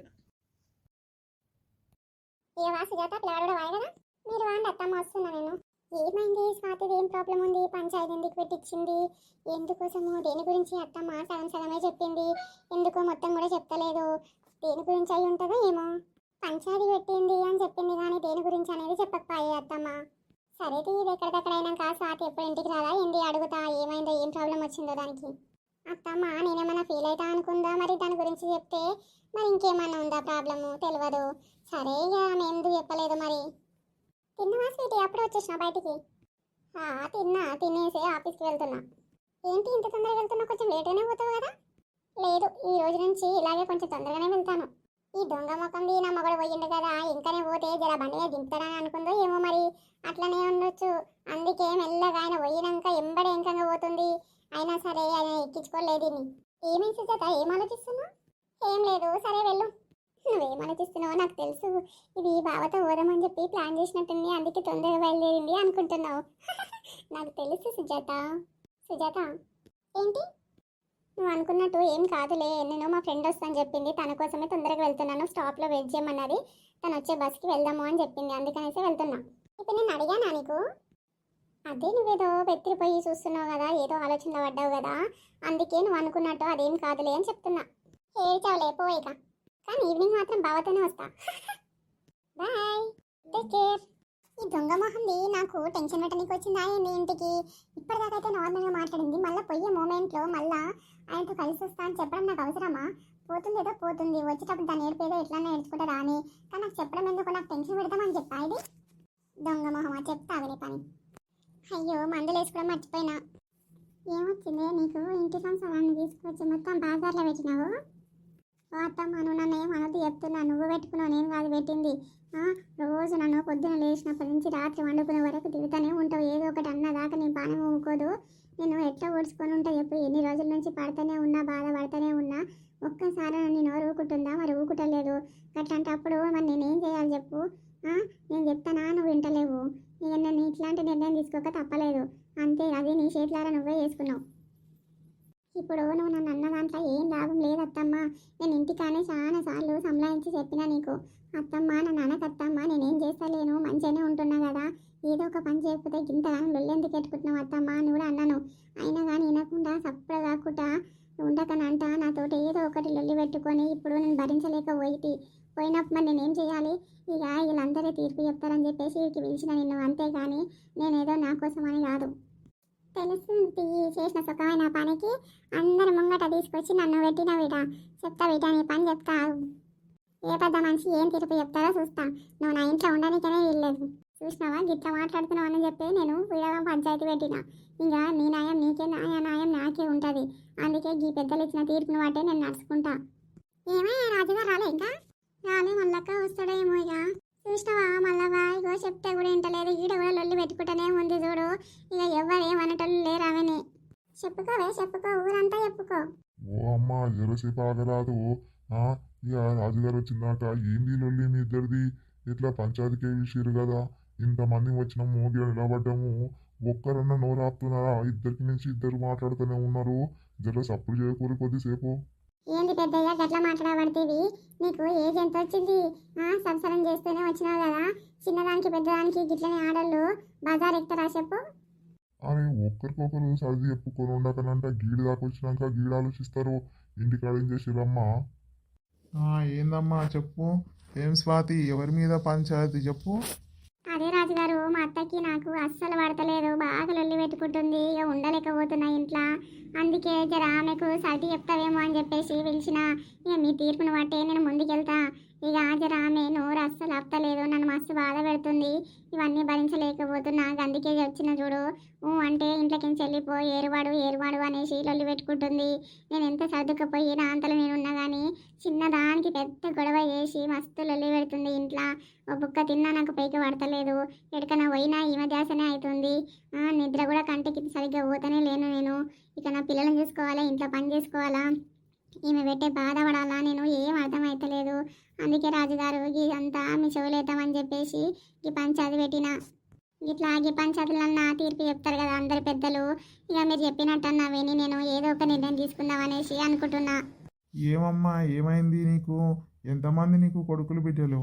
ఏ సుజాత పిల్లాడు కూడా వాయి కదా మీరు వాండి అత్తమ్మ వస్తున్నా నేను. ఏమైంది స్వాతిది ఏం ప్రాబ్లం ఉంది పంచాయతీ ఎందుకు పెట్టించింది ఎందుకోసము దేని గురించి అత్తమ్మ సగం సగమే చెప్పింది ఎందుకో మొత్తం కూడా చెప్తలేదు దేని గురించి అయి ఉంటుందో ఏమో. పంచాయతీ పెట్టింది అని చెప్పింది కానీ దేని గురించి అనేది చెప్పకపోయే అత్తమ్మ. సరే ఇది ఎక్కడికక్కడైనాక స్వాతి ఎప్పుడు ఇంటికి రాదా ఏంటి అడుగుతా ఏమైందో ఏం ప్రాబ్లం వచ్చిందో దానికి. అత్తమ్మ నేనేమన్నా ఫీల్ అవుతా అనుకుందా మరి దాని గురించి చెప్తే మరి ఇంకేమన్నా ఉందా ప్రాబ్లము తెలియదు. సరే ఇక ఆమె ఎందుకు చెప్పలేదు మరి. తిన్నవా స్వీటీ అప్పుడు వచ్చేసిన బయటికి? తిన్నా తినేసి ఆఫీస్కి వెళ్తున్నా. ఏంటి ఇంత తొందరగా వెళ్తున్నా కొంచెం లేట్గానే పోతావు కదా? లేదు ఈ రోజు నుంచి ఇలాగే కొంచెం తొందరగానే వెళ్తాను. ఈ దొంగ ముఖంది నా మగడు పోయిండు కదా ఇంకనే పోతే జర బండిగా దింపుతాడని అనుకుందో ఏమో మరి అట్లనే ఉండొచ్చు. అందుకే మెల్లగా ఆయన పోయినాక ఎంబడి ఎంకంగా పోతుంది. అయినా సరే ఆయన ఎక్కించుకోలేదు. ఏమేమి సుజాత ఏం ఆలోచిస్తున్నావు? ఏం లేదు సరే వెళ్ళు. నువ్వేం ఆలోచిస్తున్నావో నాకు తెలుసు. ఇది బావతో పోదామని చెప్పి ప్లాన్ చేసినట్టుంది అందుకే తొందరగా బయలుదేరింది అనుకుంటున్నావు. నాకు తెలుసు సుజాత. సుజాత ఏంటి నువ్వు అనుకున్నట్టు ఏం కాదులే. నేను మా ఫ్రెండ్ వస్తాను చెప్పింది తన కోసమే తొందరగా వెళ్తున్నాను. స్టాప్లో వెయిట్ చేయమన్నది. తను వచ్చే బస్కి వెళ్దాము అని చెప్పింది అందుకనేసి వెళ్తున్నా. ఇప్పుడు నేను అడిగానా నీకు? అదే నువ్వేదో వెతిరిపోయి చూస్తున్నావు కదా ఏదో ఆలోచనలో పడ్డావు కదా అందుకే నువ్వు అనుకున్నట్టు అదేం కాదులే అని చెప్తున్నా. ఏడ్చావులే పోయిక కానీ ఈవినింగ్ మాత్రం బావతోనే వస్తా. Bye take care. ఈ దొంగ మొహంది నాకు టెన్షన్ పెట్టడానికి వచ్చిందా ఏంటి ఇంటికి? ఇప్పటిదాకైతే నార్మల్గా మాట్లాడింది మళ్ళీ పోయే మూమెంట్లో మళ్ళీ ఆయనతో కలిసి వస్తా అని చెప్పడం నాకు అవసరమా? పోతుంది ఏదో పోతుంది వచ్చేటప్పుడు దాన్ని ఏడిపేదో ఎట్లన్నా ఏడ్చుకుంటా రాని కానీ నాకు చెప్పడం ఎందుకు నాకు టెన్షన్ పెడతామని చెప్పా. ఇది దొంగ మొహమా చెప్తా నీ పని. అయ్యో మందులు వేసుకోవడం మర్చిపోయినా. ఏమొచ్చిందే నీకు ఇంటి సంసారాన్ని తీసుకొచ్చి మొత్తం బాజార్లో పెట్టినావు? అత్తమ్మ నువ్వు నన్ను ఏమనొద్దు చెప్తున్నా. నువ్వు పెట్టుకున్నావు నేను కాదు పెట్టింది. రోజు నన్ను పొద్దున లేచినప్పటి నుంచి రాత్రి వండుకునే వరకు తిరుగుతూనే ఉంటావు. ఏదో ఒకటి అన్నదాకా నీ పానం ఊకోదు. నేను ఎట్లా ఓడ్చుకొని ఉంటా చెప్పు? ఎన్ని రోజుల నుంచి పడుతూనే ఉన్నా బాధపడుతూనే ఉన్నా. ఒక్కసారి నన్ను నోరు ఊకుంటుందా? మరి ఊకుటలేదు. అట్లాంటప్పుడు మరి నేనేం చేయాలి చెప్పు? నేను చెప్తానా నువ్వు వింటలేవు. ఇక నేను ఇట్లాంటి నిర్ణయం తీసుకోక తప్పలేదు అంతే. అది నీ చేతులారా నువ్వే చేసుకున్నావు. ఇప్పుడు నువ్వు నన్ను అన్న దాంట్లో ఏం లాభం లేదు అత్తమ్మ. నేను ఇంటికానే చాలా సార్లు సంలాయించి చెప్పినా నీకు. అత్తమ్మ నన్ను అనకత్తమ్మ నేనేం చేస్తలేను మంచిగానే ఉంటున్నా కదా ఏదో ఒక పని చేయకపోతే ఇంతగానో లొల్లెందుకు పెట్టుకుంటున్నావు అత్తమ్మ అని కూడా అన్నాను. అయినా కానీ వినకుండా సప్పుడు కాకుండా ఉండకనంట నాతోటి ఏదో ఒకటి లొల్లి పెట్టుకొని ఇప్పుడు నేను పోయినప్పుడు మరి నేనేం చేయాలి? ఇక వీళ్ళందరూ తీర్పు చెప్తారని చెప్పేసి వీరికి పిలిచిన నిన్ను అంతేగాని నేనేదో నా కోసమని కాదు. తెలుస్తుంది చేసిన సుఖమైన పనికి అందరి ముంగట తీసుకొచ్చి నన్ను పెట్టిన వీట. చెప్తా వీట నీ పని చెప్తా. ఏ పెద్ద మనిషి ఏం తీర్పు చెప్తారో చూస్తా. నువ్వు నా ఇంట్లో ఉండడానికనే వీల్లేదు. చూసినావా గిట్లా మాట్లాడుతున్నావు అని చెప్పి నేను వీడగా పంచాయతీ పెట్టిన. ఇంకా నీ న్యాయం నీకే న్యాయం నాకే ఉంటుంది. అందుకే ఈ పెద్దలు ఇచ్చిన తీర్పును బట్టే నేను నడుచుకుంటా. ఏమైనా రాజుగారు రాలే ఇంకా? రాలే మళ్ళక్క వస్తాడేమో. ఇక చూసినావా మళ్ళా ఇగో చెప్తే కూడా ఇంటలేదు. ఈడ కూడా లొల్లి పెట్టుకుంటూనే ఉంది చూడు. ఇక ఎవరు ఏమనేటోళ్ళు లేరు. ఆమెని చెప్పుకోవే చెప్పుకో ఊరంతా చెప్పుకో. ఓ అమ్మ జరసేపు ఆగరాదు. ఇక రాజుగారు వచ్చిందాక ఏంది లొల్లి మీ ఇద్దరిది? ఇట్లా పంచాయతీకి విషయాలు కదా ఇంతమంది వచ్చిన మోగి నిలబడ్డాము. ఒక్కరన్నా నోరు ఆపుతున్నారా? ఇద్దరికి నుంచి ఇద్దరు మాట్లాడుతూనే ఉన్నారు. జర సప్పుడు చేయకూరి కొద్దిసేపు. ఏంది పెద్దయ్య గట్లా మాట్లాడబడితేవి? నీకు ఏజ్ ఎంత వచ్చింది? సంసారం చేస్తూనే వచ్చినావు కదా. చిన్నదానికి పెద్దదానికి గిట్లనే ఆడళ్ళు బజార్ ఎక్కుతారా చెప్పు? అని ఒక్కరికొకరు సర్ది చెప్పుకొని ఉండకనంట గీడి దాకా వచ్చినాక గీడు ఆలోచిస్తారు. ఇంటికాడ ఏం చేసిరమ్మా? ఏందమ్మా చెప్పు. ఏం స్వాతి ఎవరి మీద పంచాయతీ చెప్పు. అదే రాజుగారు మా అత్తకి నాకు అస్సలు పడతలేదు. బాగా లొల్లి పెట్టుకుంటుంది. ఇక ఉండలేకపోతున్నా ఇంట్లో. అందుకే జర ఆమెకు సర్ది చెప్తావేమో అని చెప్పేసి పిలిచిన. ఇక మీ తీర్పును బట్టే నేను ముందుకెళ్తా. ఇక జర ఆమె నోరు అస్సలు ఆపుతలేదు. నన్ను మస్తు బాధ పెడుతుంది. ఇవన్నీ భరించలేకపోతున్నా. అందుకే వచ్చిన చూడు. అంటే ఇంట్లోకి వెళ్ళిపో ఏరువాడు అనేసి లొల్లి పెట్టుకుంటుంది. నేను ఎంత సర్దుకుపోయినా అంతలో నేనున్నా కానీ చిన్నదానికి పెద్ద గొడవ చేసి మస్తు లొల్లి పెడుతుంది ఇంట్లో. ఓ బుక్క తిన్నా నాకు పైకి పడతలేదు. ఎక్కడికైనా పోయినా ఈమె ధ్యాసనే అవుతుంది. నిద్ర కూడా కంటికి సరిగ్గా పోతనే లేను నేను. ఇక నా పిల్లలను చూసుకోవాలా ఇంట్లో పని చేసుకోవాలా ఈమె పెట్టే బాధపడాలా నేను ఏం అర్థమవుతలేదు. అందుకే రాజుగారు ఇదంతా మీ చెవులేద్దామని చెప్పేసి ఈ పంచాయతీ పెట్టిన. ఇట్లా ఆగి పంచాయతీలన్నా తీర్పు చెప్తారు కదా అందరు పెద్దలు. ఇక మీరు చెప్పినట్టన్నా విని నేను ఏదో ఒక నిర్ణయం తీసుకుందాం అనేసి అనుకుంటున్నా. ఏమమ్మా ఏమైంది నీకు? ఎంతమంది నీకు కొడుకులు బిడ్డలు?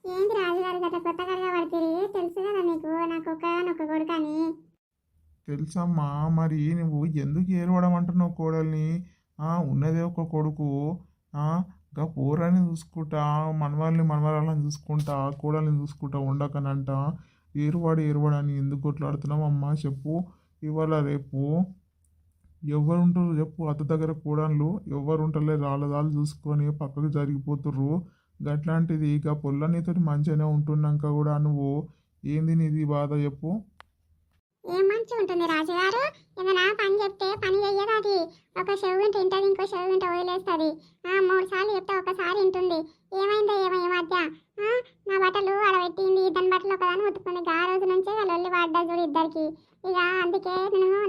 ఏంటి రాజుగారు గత కొత్తగా పడుతుంది, తెలుసు కదా మీకు నాకు ఒక కొడుకు అని. తెలుసమ్మా, మరి నువ్వు ఎందుకు ఏడవడం అంటున్నావు కోడల్ని? ఉన్నదే ఒక కొడుకు. గా పోరాని చూసుకుంటా, మనవరాలను చూసుకుంటా, కోడల్ని చూసుకుంటా ఉండకనంట ఏరువాడు అని ఎందుకు కొట్లాడుతున్నావు అమ్మా చెప్పు. ఇవాళ రేపు ఎవరుంటారు చెప్పు, అత్త దగ్గర కోడళ్ళు ఎవరు ఉంటారులే, రాళ్ళదాలు చూసుకొని పక్కకు జరిగిపోతుర్రు. గట్లాంటిది ఇక పొల్ల నీతోటి మంచిగానే ఉంటున్నాక కూడా నువ్వు ఏంది నీది బాధ చెప్పు. ఏం మంచిగా ఉంటుంది రాజుగారు, ఏదైనా పని చెప్తే పని చెయ్యదు అది. ఒక చెవు వింటే ఇంటది, ఇంకో చెవు వింటే వదిలేస్తుంది. 3 సార్లు చెప్తే ఒకసారి వింటుంది. ఏమైందో ఏమో ఈ మధ్య నా బట్టలు ఆడబెట్టింది, ఇద్దరి బట్టలు ఒకదాన్ని ఉతుకుంది. ఆ రోజు నుంచే లొల్లి పడ్డా చూడు ఇద్దరికి. ఇక అందుకే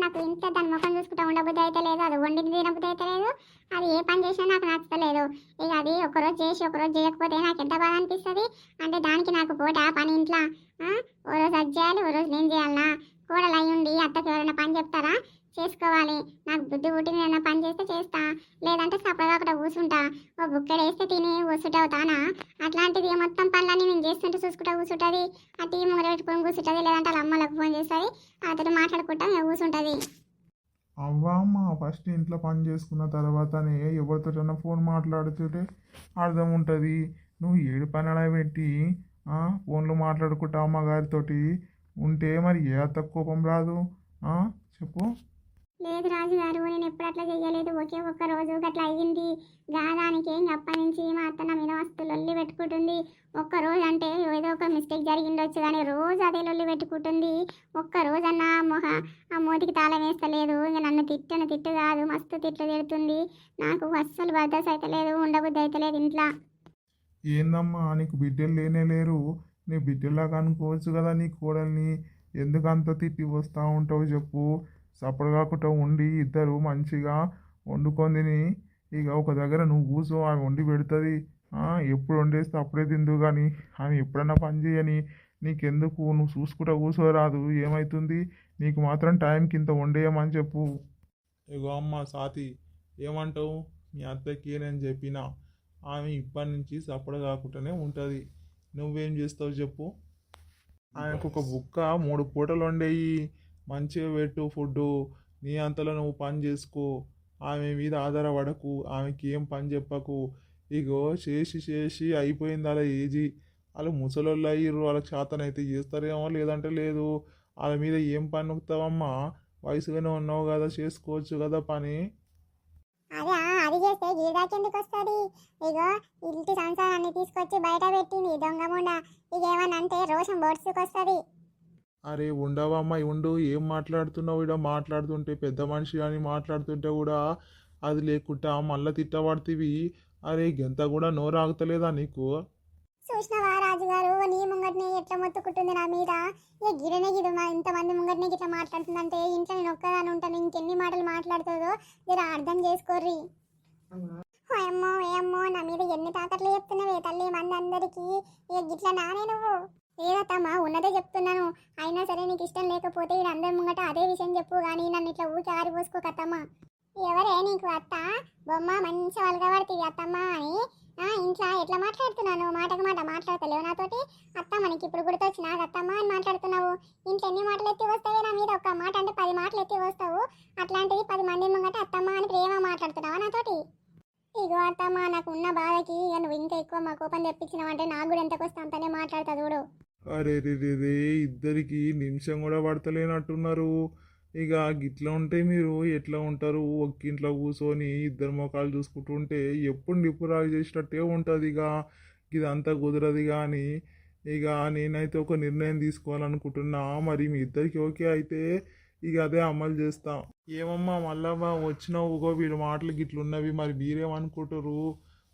నాకు ఇంట్లో దాని ముఖం చూసుకుంటా ఉండబుద్ధి అయితే లేదు, అది వండింది తినబుద్ధి అయితే లేదు, అది ఏ పని చేసినా నాకు నచ్చలేదు. ఇక అది ఒకరోజు చేసి ఒకరోజు చేయకపోతే నాకు ఎంత బాధ అనిపిస్తుంది అంటే దానికి నాకు పోట పని ఇంట్లో. ఓ రోజు అది చేయాలి, ఓ రోజు నేను చేయాలనా? కోడలు అయ్యుండి అత్తకి ఎవరైనా పని చెప్తారా? చేసుకోవాలి. నాకు బుద్ధి పుట్టింది, ఏదైనా పని చేస్తే చేస్తా, లేదంటే సపరేట్గా అక్కడ కూర్చుంటా. ఓ బుక్కెడ వేస్తే తిని కూర్చుంటా అవుతానా? అట్లాంటిది మొత్తం పనులన్నీ నేను చేస్తుంటే చూసుకుంటా కూర్చుంటుంది. ఆ టీం ముంగర పెట్టుకొని కూర్చుంటుంది, లేదంటే వాళ్ళ అమ్మలకు ఫోన్ చేస్తుంది, అతను మాట్లాడుకుంటా కూర్చుంటుంది. అవ్వా అమ్మ, ఫస్ట్ ఇంట్లో పని చేసుకున్న తర్వాతనే ఎవరితోటన్నా ఫోన్ మాట్లాడుతుంటే అర్థం ఉంటుంది. నువ్వు ఏడు పని అలా పెట్టి ఫోన్లో మాట్లాడుకుంటా అమ్మగారితోటి ఉంటే మరి ఏ అత్త కోపం రాదు చెప్పు. లేదు రాజుగారు, నేను ఎప్పుడు అట్లా చెయ్యలేదు. ఒకే ఒక్క రోజు అట్లా అయ్యింది. గాదానికి అప్పటి నుంచి మా అత్త నా మీద మస్తు లొల్లి పెట్టుకుంటుంది. ఒక్క రోజు అంటే ఏదో ఒక మిస్టేక్ జరిగిండొచ్చు, కానీ రోజు అదే లొల్లి పెట్టుకుంటుంది. ఒక్క రోజన్నా ఆ మోతికి తాళం వేస్తలేదు. ఇక నన్ను తిట్టు కాదు, మస్తు తిట్లు తిడుతుంది. నాకు అస్సలు బద్దస్ అయితే లేదు, ఉండబుద్ధి అయితే లేదు ఇంట్లో. ఏందమ్మా నీకు బిడ్డలు లేనే లేరు? నీ బిడ్డలాగా అనుకోవచ్చు కదా నీ కోడల్ని. ఎందుకు అంత తిట్టి వస్తూ ఉంటావు చెప్పు. సపడు కాకుండా ఉండి ఇద్దరు మంచిగా వండుకొని తిని ఇక ఒక దగ్గర నువ్వు కూర్చో, ఆమె వండి పెడుతుంది. ఎప్పుడు వండేస్తే అప్పుడే తిందు, కానీ ఆమె ఎప్పుడన్నా పని చేయని నీకెందుకు? నువ్వు చూసుకుంటా కూర్చోరాదు, ఏమవుతుంది? నీకు మాత్రం టైంకి ఇంత వండేయమని చెప్పు. ఇగో అమ్మ సాతి, ఏమంటావు? మీ అత్తకి నేను చెప్పిన ఆమె ఇప్పటి నుంచి సపడ కాకుండానే ఉంటుంది. నువ్వేం చేస్తావు చెప్పు. ఆమెకు ఒక బుక్క 3 పూటలు వండేయి, మంచిగా పెట్టు ఫుడ్డు. నీ అంతలో నువ్వు పని చేసుకో, ఆమె మీద ఆధారపడకు, ఆమెకి ఏం పని చెప్పకు. ఇగో చేసి చేసి అయిపోయింది అలా ఏజీ. వాళ్ళు ముసలోళ్ళు అయ్యారు, వాళ్ళకి శాతనైతే చేస్తారేమో, లేదంటే లేదు. వాళ్ళ మీద ఏం పని నొక్కుతావమ్మా? వయసుగానే ఉన్నావు కదా, చేసుకోవచ్చు కదా పని. అదే అది చేస్తే గీదాకెందుకు వస్తుంది? ఇగో ఇంటి సంసారాన్ని తీసుకొచ్చి బయట పెట్టింది దొంగముండ. ఇక ఏమన్నా అంటే రోషం బొడ్సుకొస్తుంది. అరే ఉండవమ్మా, ఉండు. ఏం మాట్లాడుతున్నావు? ఇక్కడ మాట్లాడుతుంటే పెద్ద మనిషి అని మాట్లాడుతుంటే కూడా అది లేకుండా మళ్ళీ తిట్టబడుతీవి. అరే గెంత కూడా నోరు ఆగుతలేదా నీకు? చూసినవా రాజుగారు, నీ ముంగటిని ఎట్లా మొత్తుకుంటుంది నా మీద. ఇక గిరనే గిదు మా ఇంతమంది ముంగటిని ఇట్లా మాట్లాడుతుందంటే ఇంట్లో నేను ఒక్కదాని ఉంటాను, ఇంకెన్ని మాటలు మాట్లాడుతుందో జర అర్థం చేసుకోర్రి. ఏమో ఏమో నా మీద ఎన్ని తాకట్లు చెప్తున్నావే తల్లి మంది అందరికీ. ఇక గిట్లా నానే నువ్వు? లేదత్తమ్మా, ఉన్నదే చెప్తున్నాను. అయినా సరే నీకు ఇష్టం లేకపోతే ఇది అందరి ముంగట అదే విషయం చెప్పు, కానీ నన్ను ఇట్లా ఊరికి ఆరిపోసుకోకత్తమ్మా. ఎవరే నీకు అత్త బొమ్మ మంచి వాళ్ళగా పడుతుంది అత్తమ్మ అని ఇంట్లో ఎట్లా మాట్లాడుతున్నాను? మాటకు మాట మాట్లాడతలేవు నాతోటి. అత్త మనకి ఇప్పుడు గుర్తొచ్చి నాకు అత్తమ్మ అని మాట్లాడుతున్నావు. ఇంట్లో ఎన్ని మాటలు ఎత్తి వస్తావే నా మీద? ఒక్క మాట అంటే 10 మాటలు ఎత్తి వస్తావు. అట్లాంటిది 10 మంది ముంగట అత్తమ్మ అని ప్రేమ మాట్లాడుతున్నావా నాతోటి? ఇగో అత్తమ్మ, నాకు ఉన్న బాధకి ఇక నువ్వు ఇంకా ఎక్కువ మా కోపం తెప్పించినావంటే నాకు కూడా ఎంతకు వస్తే అంతనే మాట్లాడతా చూడు. అరే రే ఇద్దరికి నిమిషం కూడా పడతలేనట్టున్నారు. ఇక గిట్లా ఉంటే మీరు ఎట్లా ఉంటారు? ఒక్కింట్లో కూర్చొని ఇద్దరు ముఖాలు చూసుకుంటుంటే ఎప్పుడు నిప్పురాలు చేసినట్టే ఉంటుంది. ఇక ఇదంతా కుదరదు. కానీ ఇక నేనైతే ఒక నిర్ణయం తీసుకోవాలనుకుంటున్నా. మరి మీ ఇద్దరికి ఓకే అయితే ఇక అదే అమలు చేస్తాం. ఏమమ్మా మళ్ళా వచ్చినావు? ఊగో వీళ్ళ మాటలు గిట్లున్నవి, మరి మీరేమనుకుంటారు?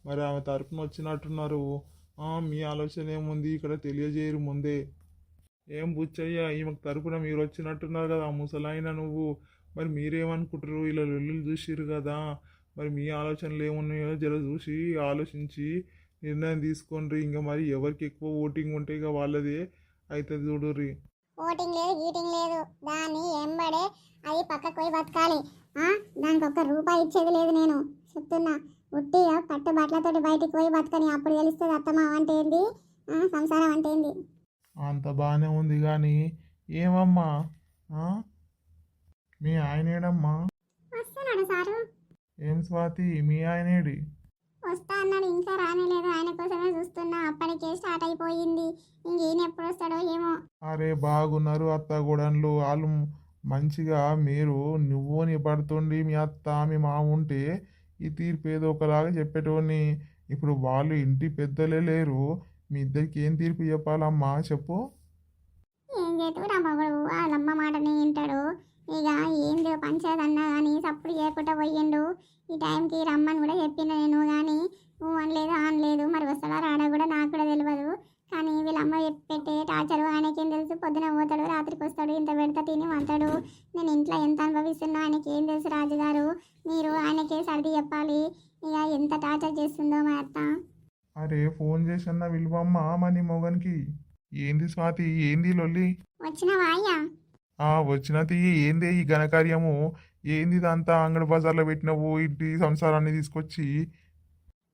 మరి ఆమె తరపున వచ్చినట్టున్నారు. మీ ఆలోచన ఏముంది ఇక్కడ తెలియజేయరు ముందే. ఏం బుచ్చయ్యా, ఈమెకు తరపున మీరు వచ్చినట్టున్నారు కదా ముసలాయన నువ్వు. మరి మీరేమనుకుంటారు? ఇలా లొల్లులు చూసిరు కదా, మరి మీ ఆలోచనలు ఏమున్నాయో జర చూసి ఆలోచించి నిర్ణయం తీసుకోండి. ఇంకా మరి ఎవరికి ఎక్కువ ఓటింగ్ ఉంటే ఇక వాళ్ళదే అవుతుంది చూడుర్రి. ఓటింగ్ లేదు గీటింగ్ లేదు, దాన్ని ఎంబడే అది పక్కకు పోయి బతకాలి. దానికి ఒక్క రూపాయి ఇచ్చేది లేదు నేను చెప్తున్నా. ఉట్టిగా కట్టు బట్టలతోటి బయటికి పోయి బతకని, అప్పుడు తెలుస్తుంది అత్తమామ అంటే ఏంది, సంసారం అంటే ఏంది. అంత బాగానే ఉంది కానీ ఏమమ్మా ఆ? మీ ఆయనేడమ్మా? వస్తున్నాడు సారు, ఏం స్వాతి మీ ఆయనేడి? వస్తా అన్నాడు, ఇంకా రానేలేదు. ఆయన కోసమే చూస్తున్నా, అప్పటికే స్టార్ట్ అయిపోయింది. ఇంకేం ఎప్పుడు వస్తాడో ఏమో. అరే బాగున్నారు అత్త గూడన్లు వాళ్ళు మంచిగా. మీరు నువ్వు నీ పడుతుండి మీ అత్త మీ మామ ఉంటే ఈ తీర్పు ఏదో ఒకలాగా చెప్పేటోని. ఇప్పుడు వాళ్ళు ఇంటి పెద్దలే లేరు, మీ ఇద్దరికి ఏం తీర్పు చెప్పాలమ్మా చెప్పు. ఏం చేతు నా మగడు వాళ్ళమ్మ మాటనే వింటాడు. ఇక ఏందో పంచాయతీ అన్నా కానీ సప్పుడు చేయకుండా పోయిండు. ఈ టైంకి రమ్మని కూడా చెప్పిన నేను, కానీ నువ్వు అనలేదు అనలేదు. మరి వస్తాడా రాడా కూడా నాకు కూడా తెలియదు. కానీ వీళ్ళమ్మ పెట్టే టార్చరు ఆయనకేం తెలుసు. పొద్దున పోతాడు, రాత్రికి వస్తాడు, ఇంత పెడతా తిని వంతాడు. నేను ఇంట్లో ఎంత అనుభవిస్తున్నా ఆయనకి ఏం తెలుసు రాజుగారు. మీరు ఆయనకే సర్ది చెప్పాలి. ఇక ఎంత టార్చర్ చేస్తుందో మా అత్త. అరే ఫోన్ చేసన్నా విలువమ్మా మరి మొగనికి. ఏంది స్వాతి ఏంది లొల్లి? వచ్చినవా అయ్యా? వచ్చిన తీయి ఏంది ఈ ఘనకార్యము? ఏంది ఇదంతా అంగడి బజార్లో పెట్టినవు ఇంటి సంసారాన్ని తీసుకొచ్చి?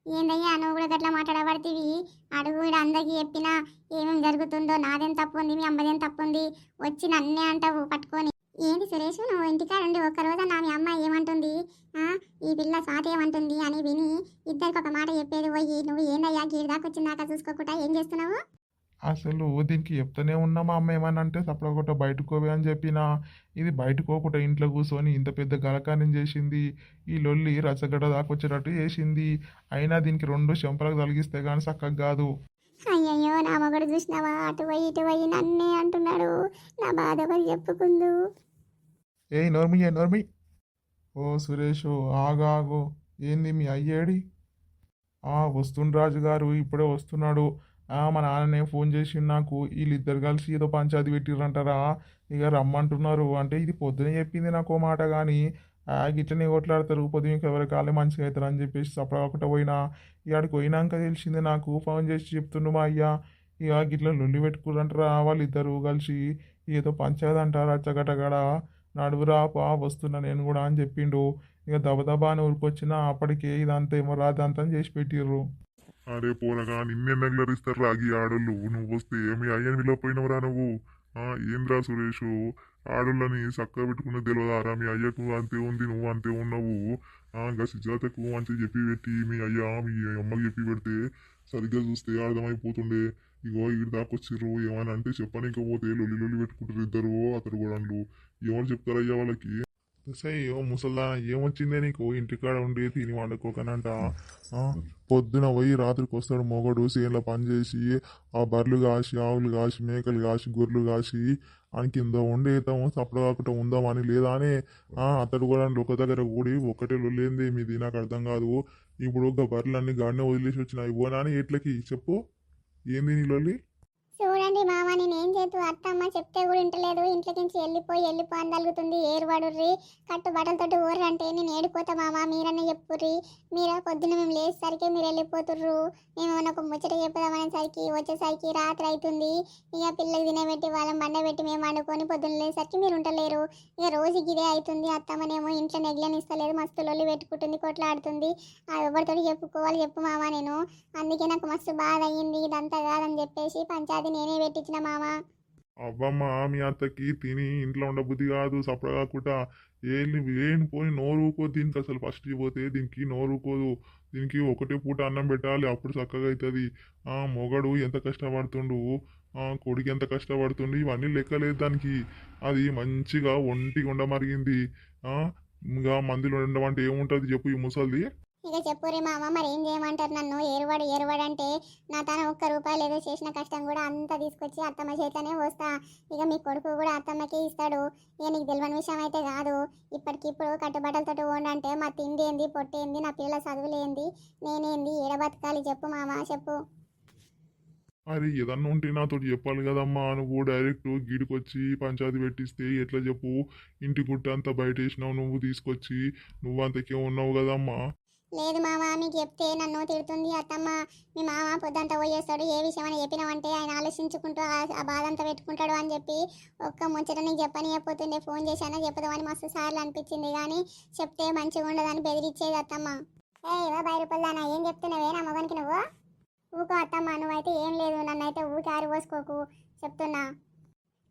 ఏందయ్యా నువ్వు కూడా గట్లా మాట్లాడబడుతుంది? అడుగు ఇక్కడ అందరికీ చెప్పినా ఏమేమి జరుగుతుందో. నాదేం తప్పు ఉంది, మీ అమ్మదేం తప్పు ఉంది? వచ్చి నన్నే అంటావు పట్టుకొని. ఏంటి సురేష్, నువ్వు ఇంటికాడ ఉండి ఒక్కరోజు నా మీ అమ్మ ఏమంటుంది, ఈ పిల్ల స్వాతి ఏమంటుంది అని విని ఇద్దరికి ఒక మాట చెప్పేది పోయి నువ్వు ఏందయ్యా గీడి దాకా వచ్చిందాకా చూసుకోకుండా ఏం చేస్తున్నావు? అసలు దీనికి చెప్తానే ఉన్నా మా అమ్మ ఏమన్నా అంటే సపడగొట్ట బయటకు పోవే అని చెప్పినా. ఇది బయటకు పోకుండా ఇంట్లో కూర్చొని ఇంత పెద్ద గలకార్యం చేసింది. ఈ లొల్లి రచ్చగడ్డ దాకా వచ్చేటట్టు చేసింది. అయినా దీనికి 2 చెంపలకు తలిగిస్తే కానీ చక్కగా కాదు. అయ్యయ్యో నా మగడు చూసినావా, అటు పోయి ఇటు పోయి నన్నే అంటున్నాడు. నా బాధ ఎవరు చెప్పుకుందు? ఏయ్ నోర్మి. ఓ సురేష్ ఆగాగు. ఏంది మీ అయ్యేడి? వస్తుండ్రాజు గారు ఇప్పుడే వస్తున్నాడు. మా నాన్ననే ఫోన్ చేసి నాకు వీళ్ళిద్దరు కలిసి ఏదో పంచాయతీ పెట్టిర్రంటారా, ఇక రమ్మంటున్నారు అంటే. ఇది పొద్దునే చెప్పింది నాకు ఓ మాట, కానీ గిట్లనే కొట్లాడతారు పొద్దున ఎవరి కాలే మంచిగా అవుతారు అని చెప్పేసి సపడకుండా పోయినా. ఇక్కడికి పోయినాక తెలిసింది నాకు, ఫోన్ చేసి చెప్తుండు మా అయ్య. ఇక గిట్ల లొల్లి పెట్టుకురంటారా వాళ్ళిద్దరు కలిసి, ఏదో పంచాయతీ అంటారా అచ్చగటగడ, నడువురా పా వస్తున్నా నేను కూడా అని చెప్పిండు. ఇక దబదబా అని ఊరికొచ్చినా అప్పటికే ఇదంతా ఏమో రాదంతా చేసి పెట్టిర్రు. అరే పోరగా నిన్నే నగలరిస్తారు రాగి ఆడోళ్ళు. నువ్వు వస్తే మీ అయ్యని విలువపోయినవరా నువ్వు? ఏంద్రా సురేషు, ఆడోళ్ళని చక్కగా పెట్టుకున్న తెలియదారా? మీ అయ్యకు అంతే ఉంది, నువ్వు అంతే ఉన్నావు. గా సిజాతకు మంచిగా చెప్పి పెట్టి మీ అయ్య మీ అమ్మకి చెప్పి పెడితే సరిగ్గా చూస్తే అర్థమైపోతుండే. ఇగో ఈడు దాకొచ్చిర్రు ఏమని అంటే చెప్పనీకపోతే లొల్లి పెట్టుకుంటారు ఇద్దరు అతడు కూడా. ఎవరు చెప్తారయ్యా వాళ్ళకి? ఓ ముసల్దా ఏమొచ్చిందే నీకు? ఇంటికాడ ఉండి తిని వండుకోకనంట. పొద్దున పోయి రాత్రికి వస్తాడు మొగడు, చేనులో పని చేసి ఆ బర్రెలు కాసి ఆవులు కాసి మేకలు కాసి గొర్రెలు కాసి అని కింద వండేతాము సప్పుడు కాకుండా ఉందామని లేదా అని. అతడు కూడా ఒక దగ్గర కూడి ఒక్కటే లొల్లేంది మీది నాకు అర్థం కాదు. ఇప్పుడు ఒక బర్రెలన్నీ గాడినే వదిలేసి వచ్చినాయి పోనా అని ఎట్లకి చెప్పు, ఏంది నీ లొల్లి? చూడండి మామ, నేనేం చేతు అత్తమ్మ చెప్తే కూడా ఇంటలేదు. ఇంట్లోకి నుంచి వెళ్ళిపో అని తలుగుతుంది. ఏరుబడుర్రి కట్టు బట్టలతోటి ఊర్రంటే నేను ఏడిపోతా మామ, మీరన్నా చెప్పుర్రి. మీరా పొద్దున్న మేము లేచేసరికి మీరు వెళ్ళిపోతుర్రు. మేము ఏమన్నా ఒక ముచ్చట చెప్పుదామనేసరికి వచ్చేసరికి రాత్రి అవుతుంది. ఇక పిల్లకి తినబెట్టి వాళ్ళని బండబెట్టి మేము వండుకొని పొద్దున్న లేసరికి మీరు ఉండలేరు. ఇక రోజుకి ఇదే అవుతుంది. అత్తమ్మనేమో ఇంట్లో నెగ్లనిస్తలేదు, మస్తు లొల్లి పెట్టుకుంటుంది, కొట్లాడుతుంది. అది ఎవరితోటి చెప్పుకోవాలి చెప్పు మామ నేను. అందుకే నాకు మస్తు బాధ అయ్యింది. ఇదంతా కాదని చెప్పేసి పంచాయతీ నేనే పెట్టించిన మామ. అవ్వమ్మ మీ అత్తకి తిని ఇంట్లో ఉండబుద్ధి కాదు సపడ కాకుండా ఏం పోయి నోరుకో. దీనికి అసలు ఫస్ట్ పోతే దీనికి నోరుకోదు. దీనికి ఒకటే పూట అన్నం పెట్టాలి, అప్పుడు చక్కగా అవుతుంది. మొగడు ఎంత కష్టపడుతుండు, కొడుకు ఎంత కష్టపడుతుండు, ఇవన్నీ లెక్కలేదు దానికి. అది మంచిగా ఒంటిగా ఉండమరిగింది. ఇంకా మందులు ఉండమంటే ఏముంటుంది చెప్పు ఈ ముసలిది? ఇక చెప్పురే మామ, మరి ఏం చేయమంటారు నన్ను? ఏరువాడంటే నా తన ₹1 ఏదో చేసిన కష్టం కూడా అంతా తీసుకొచ్చి అత్తమ్మ చేతిలోనే పోస్తా. ఇక మీ కొడుకు కూడా అత్తమ్మకే ఇస్తాడు. ఇక నీకు తెలియని విషయం అయితే కాదు. ఇప్పటికిప్పుడు కట్టుబట్టలతో ఓండంటే మా తిండి ఏంది, పొట్టేంది, నా పిల్లల చదువులేంది, నేనేంది, బతకాలి చెప్పు మామ చెప్పు. అరే ఏదన్నా ఉంటే నాతో చెప్పాలి కదమ్మా. నువ్వు డైరెక్ట్ గీడికొచ్చి పంచాయతీ పెట్టిస్తే ఎట్లా చెప్పు? ఇంటి గుట్ట అంతా బయట వేసినావు నువ్వు తీసుకొచ్చి, నువ్వు అంతకే ఉన్నావు కదమ్మా. లేదు మామ, మీకు చెప్తే నన్ను తిడుతుంది అత్తమ్మ. మీ మామ పొద్దంతా పోయేస్తాడు, ఏ విషయం అని చెప్పినామంటే ఆయన ఆలోచించుకుంటూ ఆ బాధ అంతా పెట్టుకుంటాడు అని చెప్పి ఒక్క ముచ్చట నీకు చెప్పనియకపోతుండే, ఫోన్ చేశానో చెప్పదామని మస్తు సార్లు అనిపించింది, కానీ చెప్తే మంచిగా ఉండదని బెదిరించేది అత్తమ్మ. ఏ ఇవో 10 రూపాయలు దానా, ఏం చెప్తున్నావే నా మగనికి నువ్వు? ఊకో అత్తమ్మ, నువ్వైతే ఏం లేదు, నన్నైతే ఊకి ఆరిపోసుకోకు చెప్తున్నా.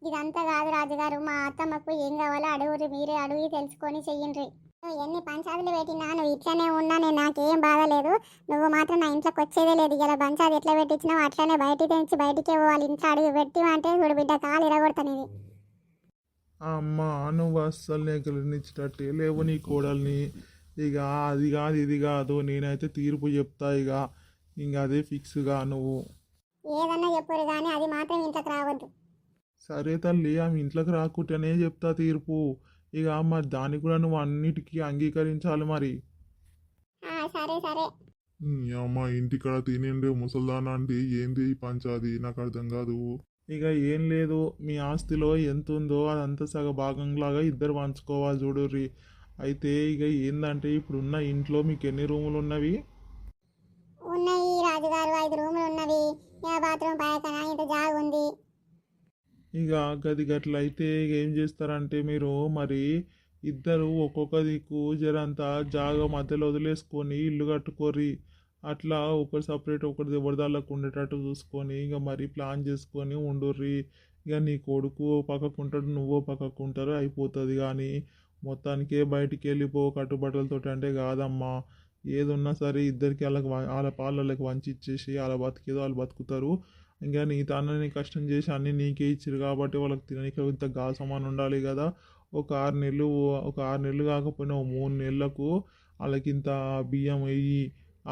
ఇదంతా కాదు రాజుగారు, మా అత్తమ్మకు ఏం కావాలో అడుగురి, మీరే అడిగి తెలుసుకొని చెయ్యండి. నువ్వు ఎన్ని పంచాదులు పెట్టినా నువ్వు ఇట్లనే ఉన్నా నేను నాకేం బాధ లేదు. నువ్వు మాత్రం నా ఇంట్లోకి వచ్చేదే లేదు. ఇలా పంచాది ఎట్లా పెట్టించినావు అట్లనే బయటికి తెచ్చి బయటికే పోవాలి. ఇంట్లో అడుగు పెట్టి అంటే చూడు బిడ్డ, కాలు ఇరగొడతానిది. అమ్మ నువ్వు అస్సలు నెగలనిచ్చేటట్టే లేవు నీ కోడల్ని. ఇక అది కాదు ఇది కాదు, నేనైతే తీర్పు చెప్తా. ఇంకా అదే ఫిక్స్గా నువ్వు. ఏదన్నా చెప్పురు కానీ అది మాత్రం ఇంట్లోకి రావద్దు. సరే తల్లి, ఆమె ఇంట్లోకి రాకుంటేనే చెప్తా తీర్పు. ఇక మరి దాన్ని కూడా నువ్వు అన్నిటికీ అంగీకరించాలి మరి. సరే సరే. అమ్మ ఇంటికాడ తినేండే ముసల్దానా అంటే ఏంది ఈ పంచాది, నాకు అర్థం కాదు. ఇక ఏం లేదు, మీ ఆస్తిలో ఎంత ఉందో అదంతా సగ భాగంలాగా ఇద్దరు పంచుకోవాలి చూడుర్రి. అయితే ఇక ఏందంటే ఇప్పుడున్న ఇంట్లో మీకు ఎన్ని రూములు ఉన్నవి? ఉన్నాయి రాజుగారు, 5 రూములు ఉన్నవి. బాత్రూమ్ పైకన ఇంత జాగ ఉంది. ఇక గది గట్లయితే ఇక ఏం చేస్తారంటే మీరు మరి ఇద్దరు ఒక్కొక్క దిక్కు జరంతా జాగ మధ్యలో వదిలేసుకొని ఇల్లు కట్టుకోర్రి. అట్లా ఒకరు సపరేట్ ఒకటి ఎవరిదాళ్ళకు ఉండేటట్టు చూసుకొని ఇక మరి ప్లాన్ చేసుకొని ఉండుర్రి. ఇక నీ కొడుకు పక్కకు ఉంటాడు, నువ్వు పక్కకు ఉంటారు, అయిపోతుంది. కానీ మొత్తానికే బయటికి వెళ్ళిపో కట్టుబట్టలతో అంటే కాదమ్మా. ఏది ఉన్నా సరే ఇద్దరికి వాళ్ళ పాలకి వంచి ఇచ్చేసి వాళ్ళ బతికేదో వాళ్ళు బతుకుతారు. ఇంకా నీ తానని కష్టం చేసి అన్నీ నీకే ఇచ్చారు కాబట్టి వాళ్ళకి తినడానికి ఇంత సమానం ఉండాలి కదా. ఒక 6 నెలలు, ఒక 6 నెలలు కాకపోయినా 3 నెలలకు వాళ్ళకి ఇంత బియ్యం వెయ్యి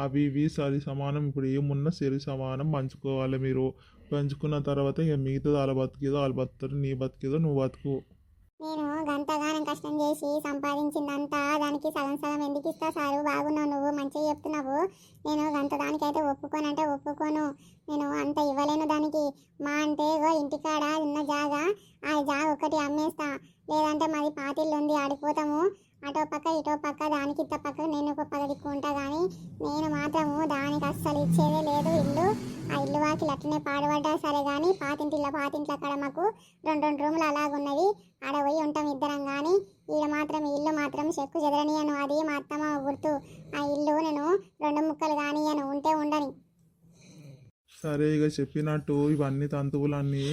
అవి ఇవి సరి సమానం. ఇప్పుడు ఏమున్నా సరి సమానం పంచుకోవాలి మీరు. పంచుకున్న తర్వాత ఇక మిగతాది వాళ్ళ బతికేదో వాళ్ళు బతుకుతారు, నీ బతికేదో నువ్వు బతుకు. నేను గంటగానం కష్టం చేసి సంపాదించిందంతా దానికి సగం సగం ఎందుకు ఇస్తా సారు? బాగున్నావు, నువ్వు మంచిగా చెప్తున్నావు. నేను గంట దానికైతే ఒప్పుకోనంటే ఒప్పుకోను. నేను అంత ఇవ్వలేను దానికి. మా అంటే ఇంటికాడ ఉన్న జాగా, ఆ జాగా ఒకటి అమ్మేస్తా. లేదంటే మాది పాతిల్లు ఉంది, ఆడిపోతాము. అటో పక్క ఇటో పక్క, దానికి ఇట్ట పక్క నేను ఒక పక్క దిక్కుంటా. కానీ నేను మాత్రము దానికి అస్సలు ఇచ్చేదే లేదు ఇల్లు. ఆ ఇల్లు వాకిలు అట్లనే పాడుపడ్డా సరే, కానీ పాతింటిలో అక్కడ మాకు 2 రూములు అలాగున్నవి. ఆడ పోయి ఉంటాం ఇద్దరం. కానీ ఈడ మాత్రం ఈ ఇల్లు మాత్రం చెక్కు చెదరనియను. అది మా అత్తమ్మ గుర్తు. ఆ ఇల్లు నేను 2 ముక్కలు కానియను, ఉంటే ఉండని. సరే ఇక చెప్పినట్టు ఇవన్నీ తంతువులన్నీ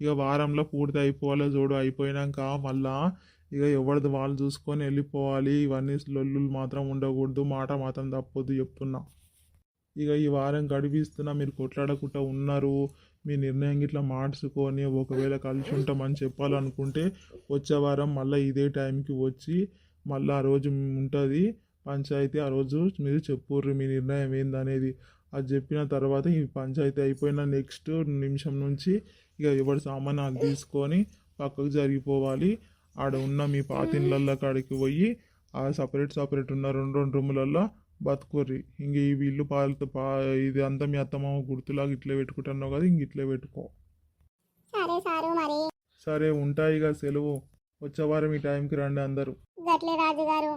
ఇక వారంలో పూర్తి అయిపోవాలి చూడు. అయిపోయినాక మళ్ళా ఇక ఎవరిది వాళ్ళు చూసుకొని వెళ్ళిపోవాలి. ఇవన్నీ లొల్లులు మాత్రం ఉండకూడదు, మాట మాత్రం తప్పొద్దు చెప్తున్నా. ఇక ఈ వారం గడిపిస్తున్నా, మీరు కొట్లాడకుండా ఉన్నారు. మీ నిర్ణయం ఇట్లా మార్చుకొని ఒకవేళ కలిసి ఉంటామని చెప్పాలనుకుంటే వచ్చే వారం మళ్ళీ ఇదే టైంకి వచ్చి మళ్ళీ ఆ రోజు ఉంటుంది పంచాయతీ. ఆ రోజు మీరు చెప్పుర్రు మీ నిర్ణయం ఏందనేది. అది చెప్పిన తర్వాత ఈ పంచాయతీ అయిపోయిన నెక్స్ట్ నిమిషం నుంచి ఇక ఎవరి సామాన్ అది తీసుకొని పక్కకు జరిగిపోవాలి. ఆడ ఉన్న మీ పాతిళ్ళల్లో కాడికి పోయి ఆ సపరేట్ ఉన్న 2 రూములల్లో బతుకోర్రి. ఇంక ఈ ఇల్లు ఇది అంతా మీ అత్తమామ గుర్తులాగా ఇట్లే పెట్టుకుంటున్నావు కదా, ఇంక ఇట్లే పెట్టుకో. సరే సారు మరి. సరే ఉంటాయి ఇక సెలవు. వచ్చే వారం ఈ టైంకి రండి అందరూ. గట్లే రాజుగారు.